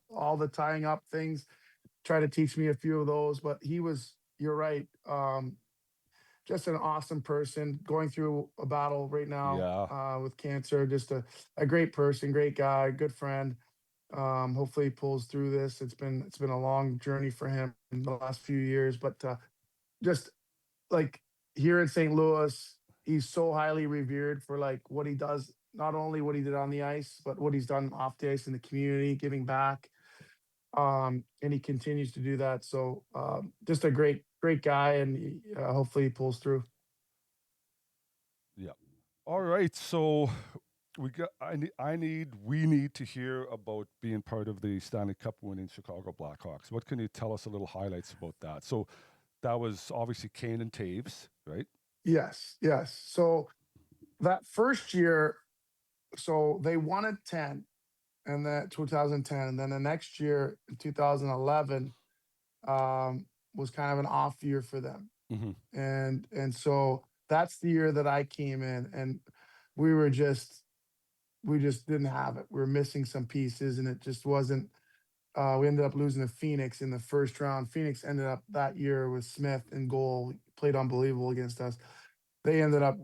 all the tying up things. Try to teach me a few of those, but he was, you're right, just an awesome person going through a battle right now Yeah, with cancer. Just a great person, great guy, good friend. Hopefully he pulls through this. It's been a long journey for him in the last few years, but just like here in St. Louis, he's so highly revered for like what he does, not only what he did on the ice, but what he's done off the ice in the community, giving back. And he continues to do that. So just a great guy, and hopefully he pulls through. yeah. All right, so we need to hear about being part of the Stanley Cup winning Chicago Blackhawks. What can you tell us a little highlights about that? So that was obviously Kane and Taves, right? Yes. So that first year, so they won at 10, and that 2010, and then the next year in 2011 was kind of an off year for them. Mm-hmm. And so that's the year that I came in, and we were just we just didn't have it. We were missing some pieces, and it just wasn't. We ended up losing to Phoenix in the first round. Phoenix ended up that year with Smith in goal, played unbelievable against us. They ended up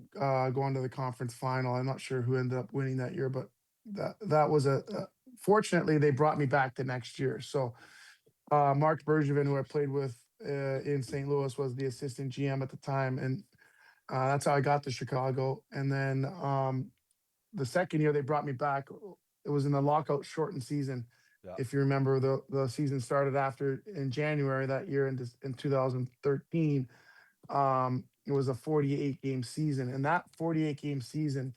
going to the conference final. I'm not sure who ended up winning that year, but that was fortunately they brought me back the next year. So Mark Bergevin, who I played with in St. Louis, was the assistant GM at the time, and that's how I got to Chicago. And then the second year they brought me back. It was in the lockout shortened season. Yeah. If you remember, the season started after in January that year in 2013. It was a 48 game season, and that 48 game season,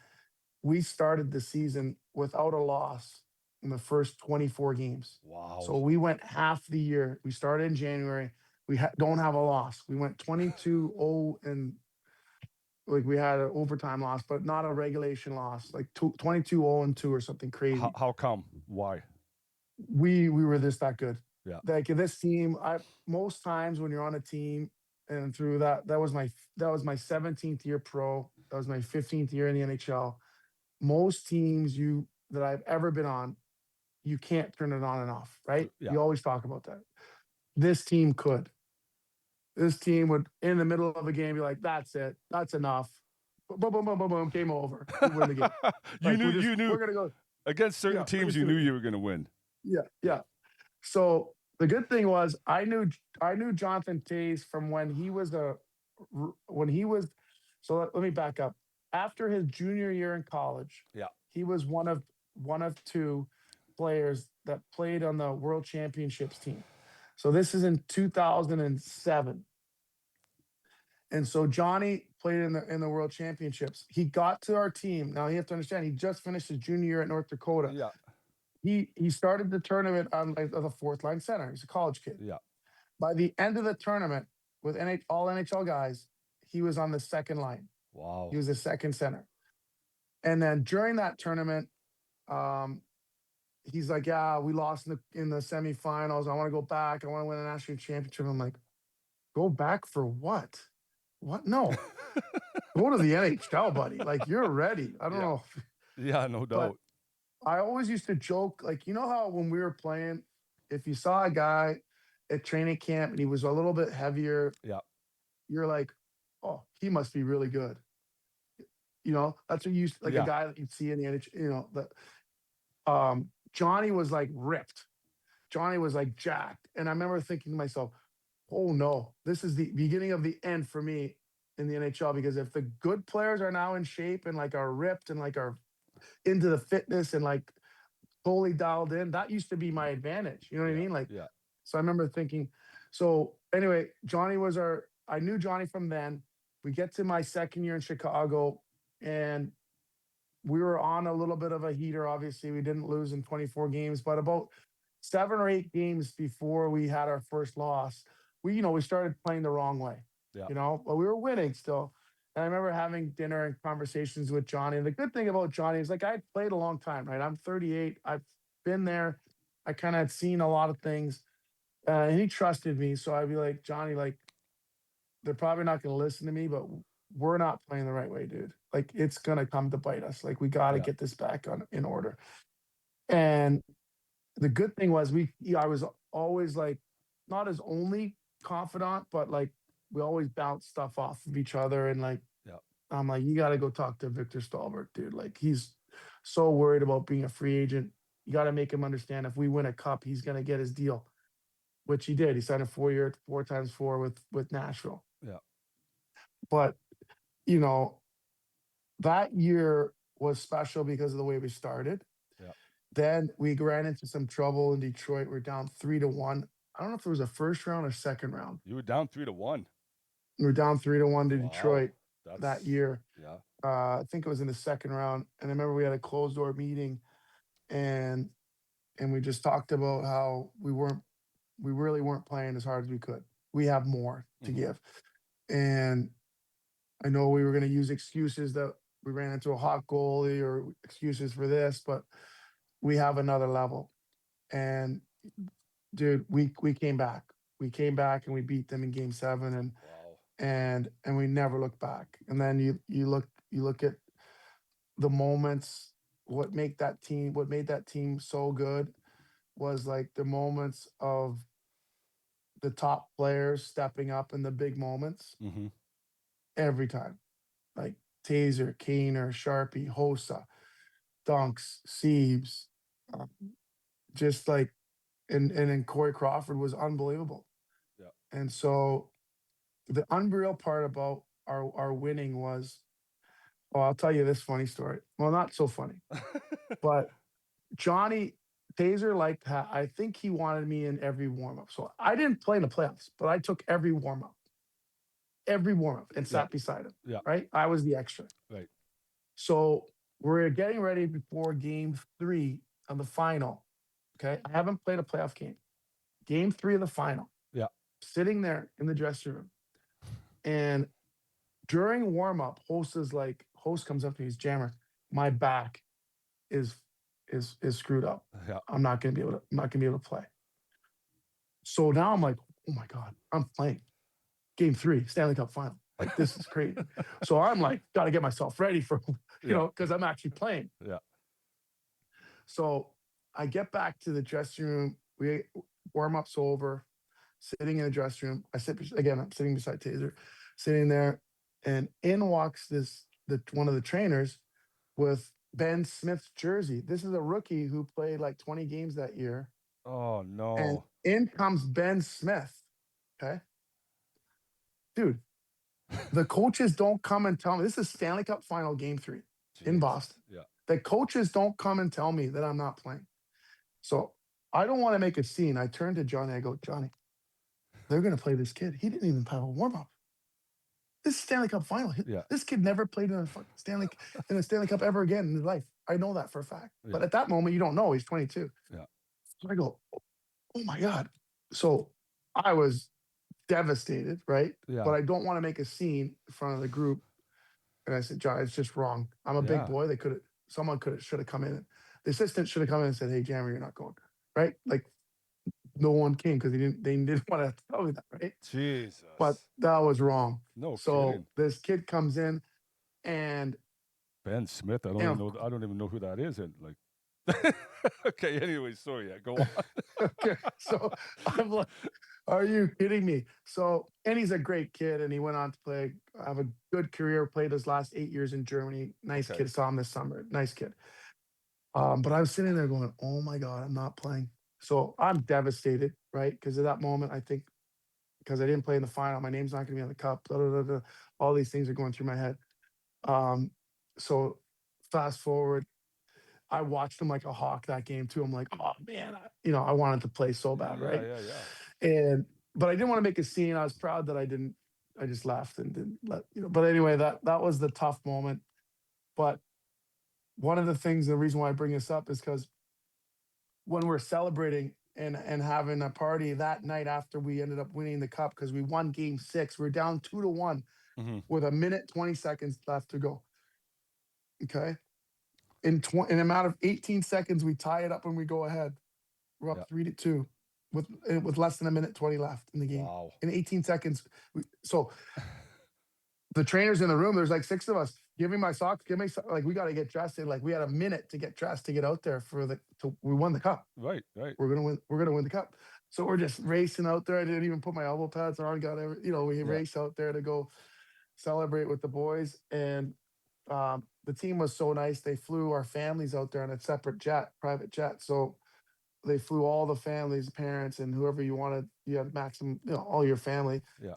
we started the season without a loss in the first 24 games. Wow. So we went half the year. We started in January. We don't have a loss. We went 22-0, and like we had an overtime loss, but not a regulation loss, like 22-0-2 or something crazy. How come? Why? We were that good. Yeah. Like this team, I most times when you're on a team, and through that was my 17th year pro. That was my 15th year in the NHL. Most teams that I've ever been on, you can't turn it on and off, right? Yeah. You always talk about that. This team could. This team would, in the middle of a game, be like, "That's it. That's enough. Boom, boom, boom, boom, boom. Game over. We win the game. you Like knew we're gonna go. against certain Yeah, we're teams just you knew gonna. you were going to win. Yeah. So the good thing was I knew Jonathan Tays from when he was. So let me back up. After his junior year in college, Yeah. he was one of two players that played on the World Championships team. So this is in 2007. And so Johnny played in the World Championships. He got to our team. Now you have to understand, he just finished his junior year at North Dakota. Yeah. He started the tournament on like the fourth line center. He's a college kid. Yeah. By the end of the tournament, with all NHL guys, he was on the second line. Wow. He was the second center. And then during that tournament, he's like, "Yeah, we lost in the semifinals. I want to go back. I want to win a national championship." I'm like, "Go back for what? What? No, go to the NHL, buddy. Like you're ready." I don't Yeah. know, Yeah, no but doubt. I always used to joke, like, you know how when we were playing, if you saw a guy at training camp and he was a little bit heavier, Yeah. you're like, "Oh, he must be really good." You know, that's what you used like Yeah. a guy that you'd see in the NHL. You know, Johnny was like ripped. Johnny was like jacked, and I remember thinking to myself, "Oh no, this is the beginning of the end for me in the NHL." Because if the good players are now in shape and like are ripped and like are into the fitness and like totally dialed in, that used to be my advantage. You know what I Yeah. mean? Like, Yeah. so I remember thinking. So anyway, Johnny was our. I knew Johnny from then. We get to my second year in Chicago, and we were on a little bit of a heater. Obviously, we didn't lose in 24 games, but about 7 or 8 games before we had our first loss, we started playing the wrong way. Yeah. But we were winning still. And I remember having dinner and conversations with Johnny. And the good thing about Johnny is like I had played a long time, right? I'm 38. I've been there. I kind of had seen a lot of things. And he trusted me. So I'd be like, Johnny, like, they're probably not going to listen to me, but we're not playing the right way, dude. Like it's going to come to bite us. Like we got to Yeah. get this back on in order. And the good thing was I was always like not his only confidant, but like we always bounce stuff off of each other. And like Yeah. I'm like, you got to go talk to Victor Stalbert, dude. Like he's so worried about being a free agent. You got to make him understand if we win a cup, he's going to get his deal, which he did. He signed a 4-year, 4x4 with Nashville. Yeah. But you know, that year was special because of the way we started. Yeah. Then we ran into some trouble in Detroit. We're down 3-1. I don't know if it was a first round or second round. You were down 3-1. We were down 3-1 to Wow. Detroit that That's year. Yeah. I think it was in the second round. And I remember we had a closed door meeting and we just talked about how we really weren't playing as hard as we could. We have more to Mhm. give. And I know we were going to use excuses that we ran into a hot goalie or excuses for this, but we have another level. And dude, we came back. We came back and we beat them in game 7 Wow. and we never looked back. And then you look at the moments, what made that team so good was like the moments of the top players stepping up in the big moments Mm-hmm. every time. Like Taser, Kaner, Sharpie, Hossa, Dunks, Siebes, uh, just like and then Corey Crawford was unbelievable. Yeah. And so the unreal part about our winning was, oh, I'll tell you this funny story. Well, not so funny, but Johnny Taser I think he wanted me in every warm up. So I didn't play in the playoffs, but I took every warm up, and Yeah. sat beside him. Yeah. Right, I was the extra. Right. So we're getting ready before game 3 of the final. Okay. I haven't played a playoff game. Game 3 of the final. Yeah. Sitting there in the dressing room. And during warm-up, host comes up to me, he's Jammer, my back is screwed up. Yeah. I'm not gonna be able to play. So now I'm like, oh my God, I'm playing. Game 3, Stanley Cup final. Like this is crazy. So I'm like, gotta get myself ready for, because I'm actually playing. Yeah. So I get back to the dressing room. We warm up's over, sitting in the dressing room. I'm sitting beside Taser, sitting there, and in walks one of the trainers with Ben Smith's jersey. This is a rookie who played like 20 games that year. Oh And no. in comes Ben Smith. Okay. Dude, the coaches don't come and tell me. This is Stanley Cup final game 3 in Jeez. Boston. Yeah. The coaches don't come and tell me that I'm not playing. So I don't want to make a scene. I turn to Johnny. I go, Johnny, they're going to play this kid. He didn't even have a warm up. This is Stanley Cup final. Yeah. This kid never played in a Stanley Cup ever again in his life. I know that for a fact. Yeah. But at that moment, you don't know. He's 22. Yeah. So I go, oh my God. So I was devastated, right? Yeah. But I don't want to make a scene in front of the group. And I said, John, it's just wrong. I'm a big boy. Someone should have come in. The assistant should have come in and said, hey, Jammer, you're not going. Right? Like no one came because they didn't want to tell me that, right? Jesus. But that was wrong. No So kidding. this kid comes in and Ben Smith. I don't even know who that is. And like, okay. Anyway, sorry. Yeah, go on. okay. So I'm like, Are you kidding me? So, and he's a great kid, and he went on to have a good career. Played his last 8 years in Germany. Nice Okay. kid. Saw him this summer. Nice kid. But I was sitting there going, "Oh my god, I'm not playing." So I'm devastated, right? Because at that moment, I think because I didn't play in the final, my name's not going to be on the cup. Blah, blah, blah, blah. All these things are going through my head. Um, so fast forward, I watched him like a hawk that game too. I'm like, oh man, I wanted to play so bad, Yeah, right? yeah, yeah. And but I didn't want to make a scene. I was proud that I didn't. I just laughed and didn't let. But anyway, that was the tough moment. But one of the things, the reason why I bring this up is because when we're celebrating and having a party that night after we ended up winning the cup because we won Game 6, we're down 2-1 Mm-hmm. with a minute 20 seconds left to go. Okay, in a matter of 18 seconds, we tie it up and we go ahead. We're Yeah. up 3-2 with less than a minute 20 left in the game. Wow. In 18 seconds, so the trainers in the room, there's like 6 of us. Give me my socks. Give me like we got to get dressed. In like we had a minute to get dressed to get out there we won the cup. Right, right. We're gonna win. We're gonna win the cup. So we're just racing out there. I didn't even put my elbow pads on. We Yeah, raced out there to go celebrate with the boys. And the team was so nice. They flew our families out there on a separate jet, private jet. So they flew all the families, parents, and whoever you wanted. You had maximum, all your family yeah.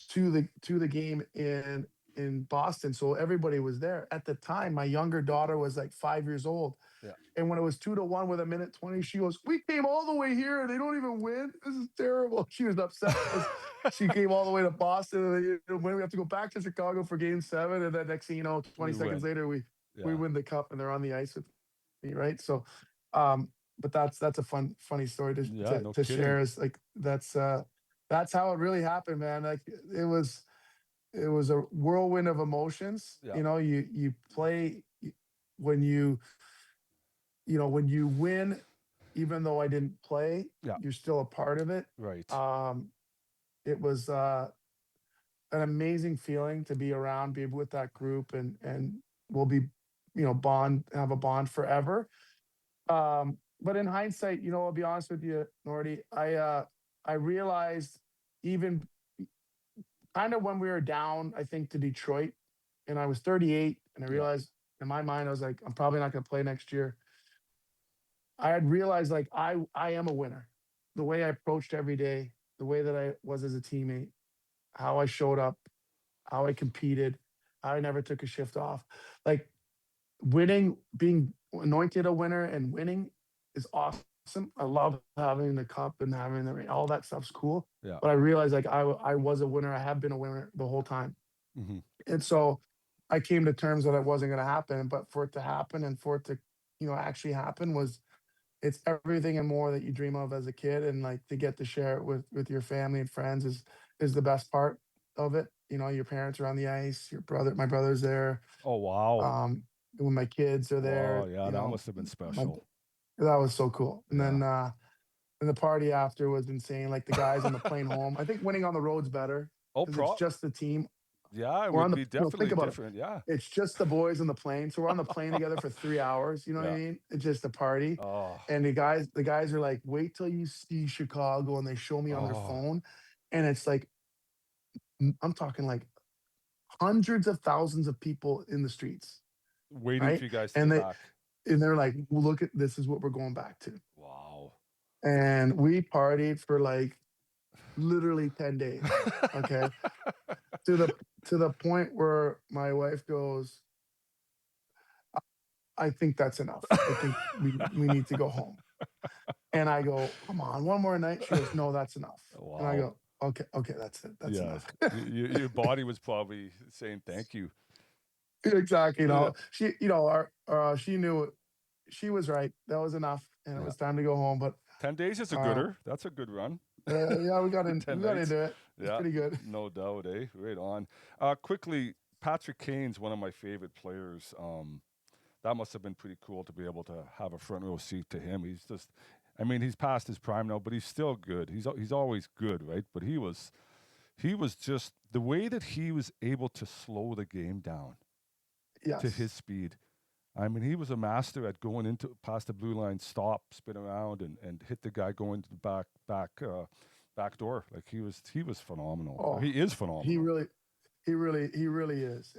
to the game in Boston. So everybody was there. At the time, my younger daughter was like 5 years old. Yeah. And when it was 2-1 with a minute 20, she goes, "We came all the way here and they don't even win. This is terrible." She was upset because she came all the way to Boston. And when we have to go back to Chicago for Game 7, and then next thing you know, 20 We seconds win. later, we Yeah. win the cup and they're on the ice with me, right? So, um, but that's a funny story to Yeah, to, no to share. kidding. Is like that's how it really happened, man. Like it was a whirlwind of emotions. Yeah. You play when when you win, even though I didn't play, Yeah. you're still a part of it. Right. Um, it was an amazing feeling to be around, be with that group, and we'll be, have a bond forever. But in hindsight, I'll be honest with you, Nordy, I realized even kind of when we were down, I think to Detroit, and I was 38, and I Yeah. realized in my mind, I was like, I'm probably not going to play next year. I had realized like I am a winner. The way I approached every day, the way that I was as a teammate, how I showed up, how I competed, how I never took a shift off. Like winning, being anointed a winner and winning is awesome. I love having the cup and having all that stuff's cool. Yeah. But I realized like I was a winner. I have been a winner the whole time. Mm-hmm. And so I came to terms that it wasn't going to happen, but for it to happen and for it to, actually happen was it's everything and more that you dream of as a kid. And like to get to share it with your family and friends is the best part of it. Your parents are on the ice, my brother's there. Oh, wow. When my kids are Wow. there, Yeah, that must have been my, special. that was so cool. And Yeah. then, and the party after was insane. Like the guys on the plane home, I think winning on the road's better Oh, because it's just the team. yeah, it We're would on the be think definitely about it. different. Yeah. It's just the boys on the plane. So we're on the plane together for 3 hours. You know what I Yeah. mean? It's just a party. Oh, And the guys are like, wait till you see Chicago, and they show me on their oh, phone. And it's like I'm talking like hundreds of thousands of people in the streets, waiting right? for you guys to And get they back. and they're like, well, look at this is what we're going back to. Wow. And we partied for like literally 10 days. Okay. To the point where my wife goes, I think that's enough. I think we need to go home. And I go, come on, one more night. She goes, no, that's enough. And I Wow. go, okay, that's it. That's Yeah. enough. Your body was probably saying thank you. Exactly. Yeah. She, she knew it. She was right. That was enough. And it Yeah. was time to go home. But 10 days is a uh, gooder. That's a good run. yeah, we got 10 we got nights. into it. It's Yeah. pretty good. No doubt, eh? Right on. Quickly, Patrick Kane's one of my favorite players. That must have been pretty cool to be able to have a front row seat to him. He's just, I mean, he's past his prime now, but he's still good. He's always good, right? But he was just the way that he was able to slow the game down to his Yes. speed. I mean, he was a master at going into past the blue line, stop, spin around, and hit the guy going to the back back door. Like he was phenomenal. Or Oh, he is he phenomenal. really, he really is.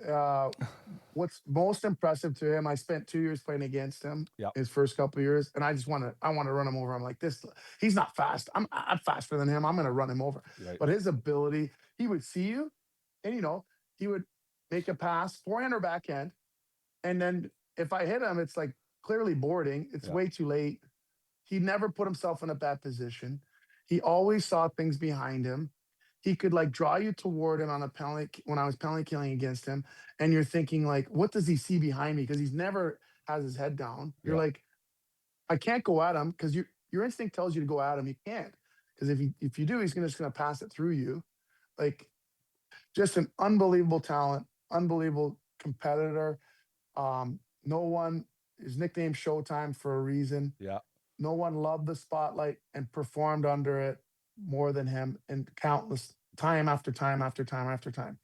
What's most impressive to him? I spent 2 years playing against him Yeah, his first couple of years, and I want to run him over. I'm like this. He's not fast. I'm faster than him. I'm going to run him over. right. But his ability, he would see you, and he would make a pass, forehand or backhand, and then if I hit him, it's like clearly boarding. It's Yeah, way too late. He never put himself in a bad position. He always saw things behind him. He could like draw you toward him on a penalty when I was penalty killing against him. And you're thinking, like, what does he see behind me? Because he's never has his head down. You're yeah. like, I can't go at him because your instinct tells you to go at him. You can't. Because if you do, he's just gonna pass it through you. Like just an unbelievable talent, unbelievable competitor. No one is nicknamed Showtime for a reason. Yeah. No one loved the spotlight and performed under it more than him, and countless time after time after time after time.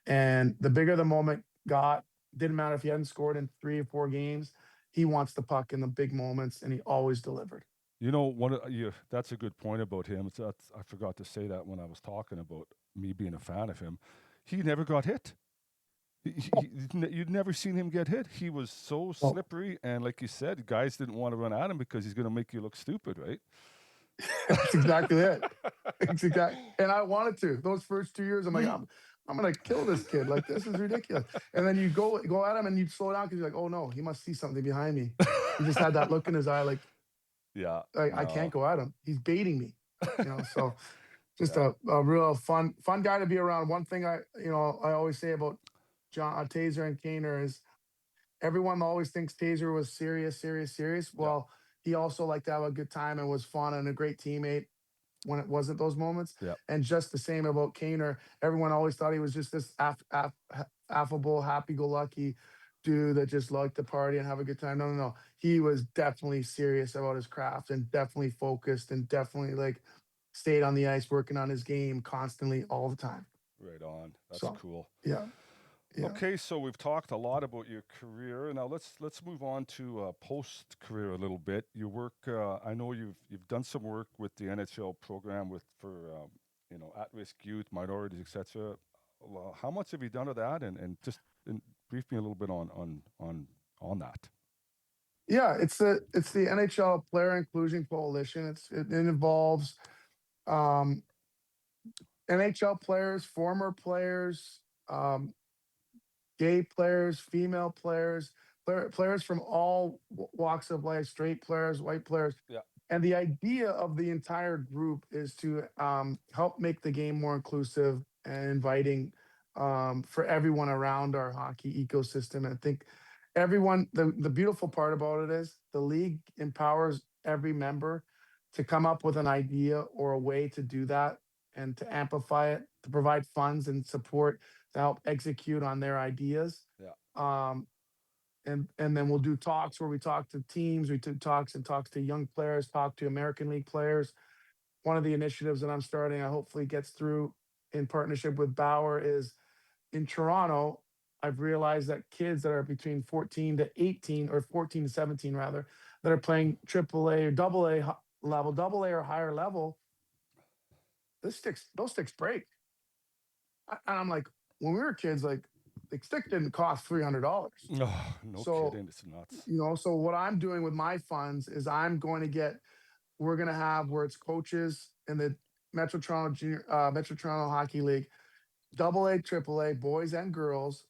And the bigger the moment got, didn't matter if he hadn't scored in 3 or 4 games. He wants the puck in the big moments, and he always delivered. You know, one of you. That's a good point about him. I forgot to say that when I was talking about me being a fan of him. He never got hit. You'd never seen him get hit. He was so Well, slippery, and like you said, guys didn't want to run at him because he's going to make you look stupid, right? that's exactly it. It's exact. And I wanted to. Those first 2 years, I'm like, I'm gonna kill this kid. Like this is ridiculous. And then you go at him and you slow down because you're like, oh no, he must see something behind me. He just had that look in his eye, Yeah, like I can't no, go at him. He's baiting me. So just yeah, a real fun guy to be around. One thing I always say about John Taser and Kaner is everyone always thinks Taser was serious, serious, serious. yeah, Well, he also liked to have a good time and was fun and a great teammate when it wasn't those moments. yeah. And just the same about Kaner. Everyone always thought he was just this affable, happy-go-lucky dude that just liked to party and have a good time. No, no, no. He was definitely serious about his craft and definitely focused and definitely like stayed on the ice working on his game constantly all the time. Right on. That's So cool. yeah, yeah. Okay, so we've talked a lot about your career. Now let's move on to post career a little bit. You work. I know you've done some work with the NHL program with for at risk youth, minorities, etc. How much have you done of that? And just brief me a little bit on that. Yeah, it's the NHL Player Inclusion Coalition. It involves um, NHL players, former players, um, gay players, female players, players from all walks of life, straight players, white players. Yeah, And the idea of the entire group is to help make the game more inclusive and inviting for everyone around our hockey ecosystem. And I think the beautiful part about it is the league empowers every member to come up with an idea or a way to do that and to amplify it, to provide funds and support to help execute on their ideas. yeah, Um, and then we'll do talks where we talk to teams, we do talks to young players, talk to American League players. One of the initiatives that I'm starting, I hopefully gets through in partnership with Bauer, is in Toronto. I've realized that kids that are between 14 to 18 or 14 to 17 rather, that are playing AAA or level, AA or higher level, those sticks break. And I'm like, when we were kids, like the stick didn't cost $300. oh, no So kidding. It's nuts. so what I'm doing with my funds is we're going to have where it's coaches in the Metro Toronto Hockey League, AA, AAA, boys and girls.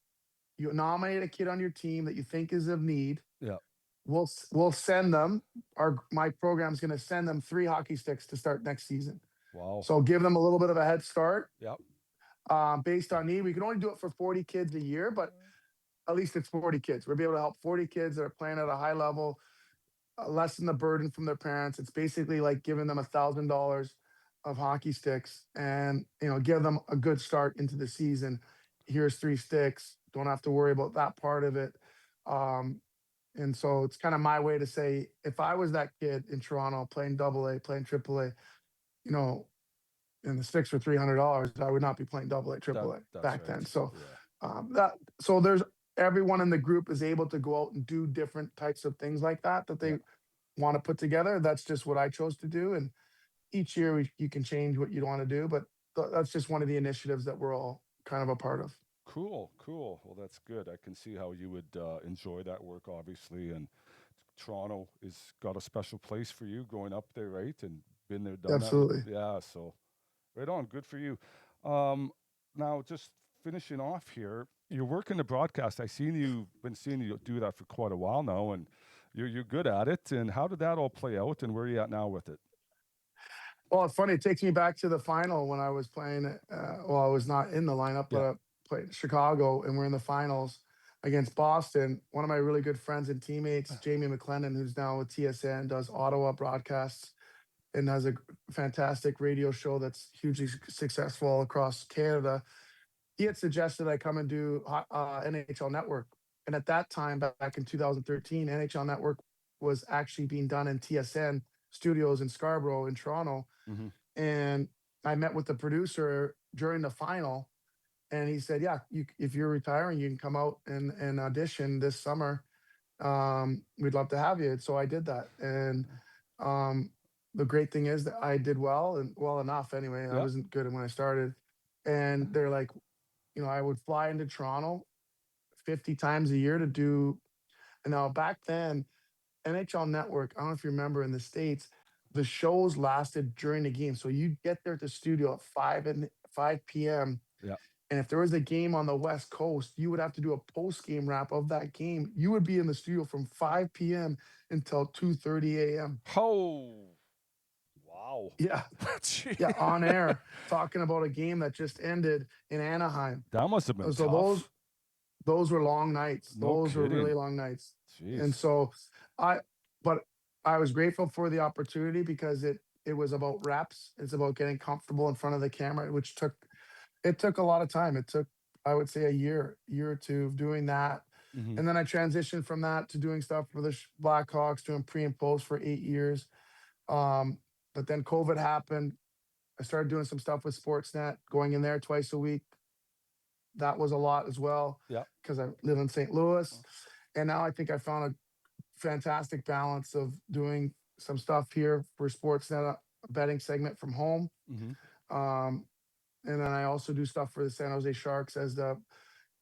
You nominate a kid on your team that you think is of need. Yeah. We'll send them. My program's going to send them 3 hockey sticks to start next season. Wow. So give them a little bit of a head start Yep. based on need. We can only do it for 40 kids a year, but at least it's 40 kids. We'll be able to help 40 kids that are playing at a high level, lessen the burden from their parents. It's basically like giving them $1,000 of hockey sticks and give them a good start into the season. Here's 3 sticks. Don't have to worry about that part of it. And so it's kind of my way to say, if I was that kid in Toronto playing AA, playing AAA, you know, and the sticks were $300, I would not be playing AA, AAA That's back then. right. So Yeah. that so there's everyone in the group is able to go out and do different types of things like that Yeah. they want to put together. That's just what I chose to do, and each year you can change what you want to do, but that's just one of the initiatives that we're all kind of a part of. Cool, cool. Well, that's good. I can see how you would enjoy that work, obviously. And Toronto is got a special place for you growing up there, right? And been there, done that. Absolutely. Yeah, so right on. Good for you. Um, Now, just finishing off here, you're working the broadcast. Been seeing you do that for quite a while now, and you're good at it. And how did that all play out? And where are you at now with it? Well, it's funny. It takes me back to the final when I was playing. Well, I was not in the lineup, but Yeah. I played Chicago, and we're in the finals against Boston. One of my really good friends and teammates, Jamie McLennan, who's now with TSN, does Ottawa broadcasts and has a fantastic radio show that's hugely successful all across Canada. He had suggested I come and do NHL Network. And at that time, back in 2013, NHL Network was actually being done in TSN studios in Scarborough in Toronto. Mm-hmm. And I met with the producer during the final, and he said, "Yeah, if you're retiring, you can come out and audition this summer. We'd love to have you." And so I did that, and um, the great thing is that I did well and well enough. Anyway, I Yeah. wasn't good when I started, and they're like, I would fly into Toronto 50 times a year to do. And now back then, NHL Network, I don't know if you remember in the States, the shows lasted during the game. So you'd get there at the studio at 5 p.m. Yeah. And if there was a game on the West Coast, you would have to do a post-game wrap of that game. You would be in the studio from 5 p.m. until 2:30 a.m. Oh, wow. Yeah. Gee. Yeah, on air, talking about a game that just ended in Anaheim. That must have been So tough. those were long nights. No Those were really kidding. long nights. And Jeez. so I but I was grateful for the opportunity because it was about reps. It's about getting comfortable in front of the camera, which took a lot of time. It took, I would say, a year or two of doing that. Mm-hmm. And then I transitioned from that to doing stuff for the Blackhawks, doing pre and post for 8 years. But then COVID happened. I started doing some stuff with Sportsnet, going in there twice a week. That was a lot as well Yeah. because I live in St. Louis. And now I think I found a fantastic balance of doing some stuff here for Sportsnet, a betting segment from home. Mm-hmm. Um, and then I also do stuff for the San Jose Sharks as the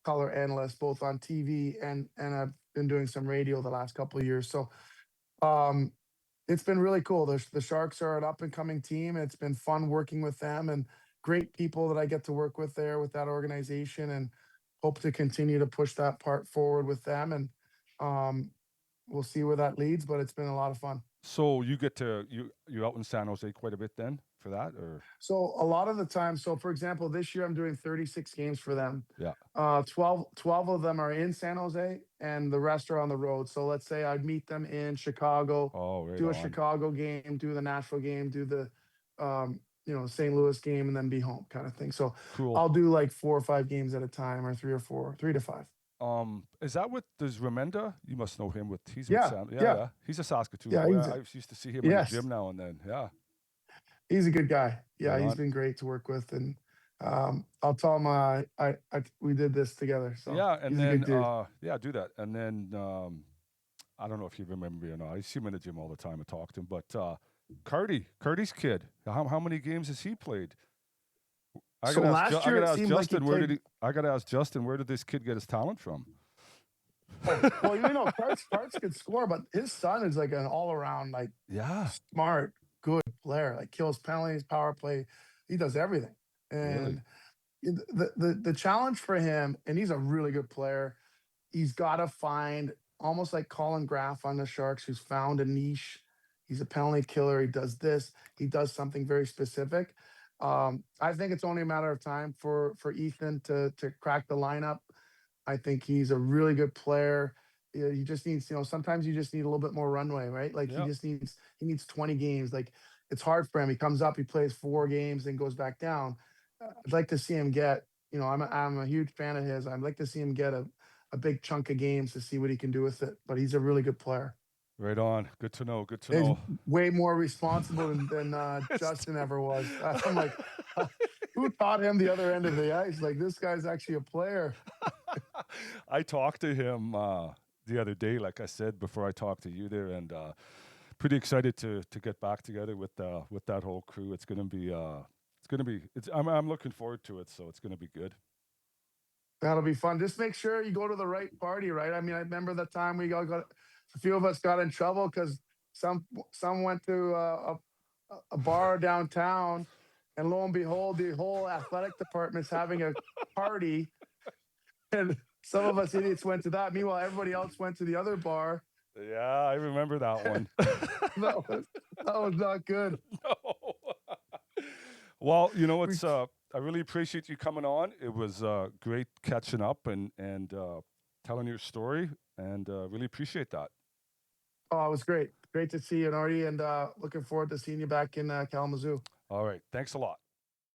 color analyst, both on TV and I've been doing some radio the last couple of years. So um, it's been really cool. The Sharks are an up and coming team. It's been fun working with them and great people that I get to work with there with that organization, and hope to continue to push that part forward with them. And um, we'll see where that leads, but it's been a lot of fun. So you're out in San Jose quite a bit then for that, or So a lot of the time, so for example, this year I'm doing 36 games for them. yeah. 12 of them are in San Jose and the rest are on the road. So let's say I'd meet them in Chicago, Oh, right do a on. Chicago game, do the Nashville game, do the St. Louis game, and then be home kind of thing. So Cool. I'll do like 4 or 5 games at a time, or 3 or 4, 3 to 5. Is that with does Remenda? You must know him. He's with Yeah, Sam. Yeah, yeah, yeah. He's a Saskatoon yeah. boy. I used to see him in the Yes, gym now and then. Yeah, he's a good guy. right Yeah, he's on. been great to work with, and I'll tell him we did this together. So Yeah, and he's a then good dude. yeah, do that. And then I don't know if you remember me or not. I see him in the gym all the time. I talk to him, but Carty's kid. How many games has he played? So last I year gotta it ask seemed like he Justin. played. I gotta ask Justin. Where did this kid get his talent from? Oh, well, Karts could score, but his son is like an all around like Yeah, smart, good player. Like kills penalties, power play. He does everything. really. And the challenge for him, and he's a really good player. He's got to find, almost like Colin Graff on the Sharks, who's found a niche. He's a penalty killer. He does this. He does something very specific. I think it's only a matter of time for Ethan to crack the lineup. I think he's a really good player. Yeah, he just needs, sometimes you just need a little bit more runway, right? Like Yeah, he needs 20 games. Like it's hard for him. He comes up, he plays 4 games, then goes back down. I'd like to see him get, I'm a huge fan of his. I'd like to see him get a big chunk of games to see what he can do with it. But he's a really good player. right on. Good to know. Good to He's know. way more responsible than Justin ever was. I'm like, who taught him the other end of the ice? Like this guy's actually a player. I talked to him the other day, like I said before I talked to you there, and pretty excited to get back together with that whole crew. It's gonna be I'm looking forward to it. So it's gonna be good. That'll be fun. Just make sure you go to the right party, right? I mean, I remember the time we all got a few of us got in trouble because some went to a bar downtown, and lo and behold, the whole athletic department's having a party, and some of us idiots went to that. Meanwhile, everybody else went to the other bar. Yeah, I remember that one. That was not good. No. Well, We, it's I really appreciate you coming on. It was great catching up and telling your story, and really appreciate that. oh, it was great. Great to see you, Artie, and looking forward to seeing you back in Kalamazoo. All right, thanks a lot.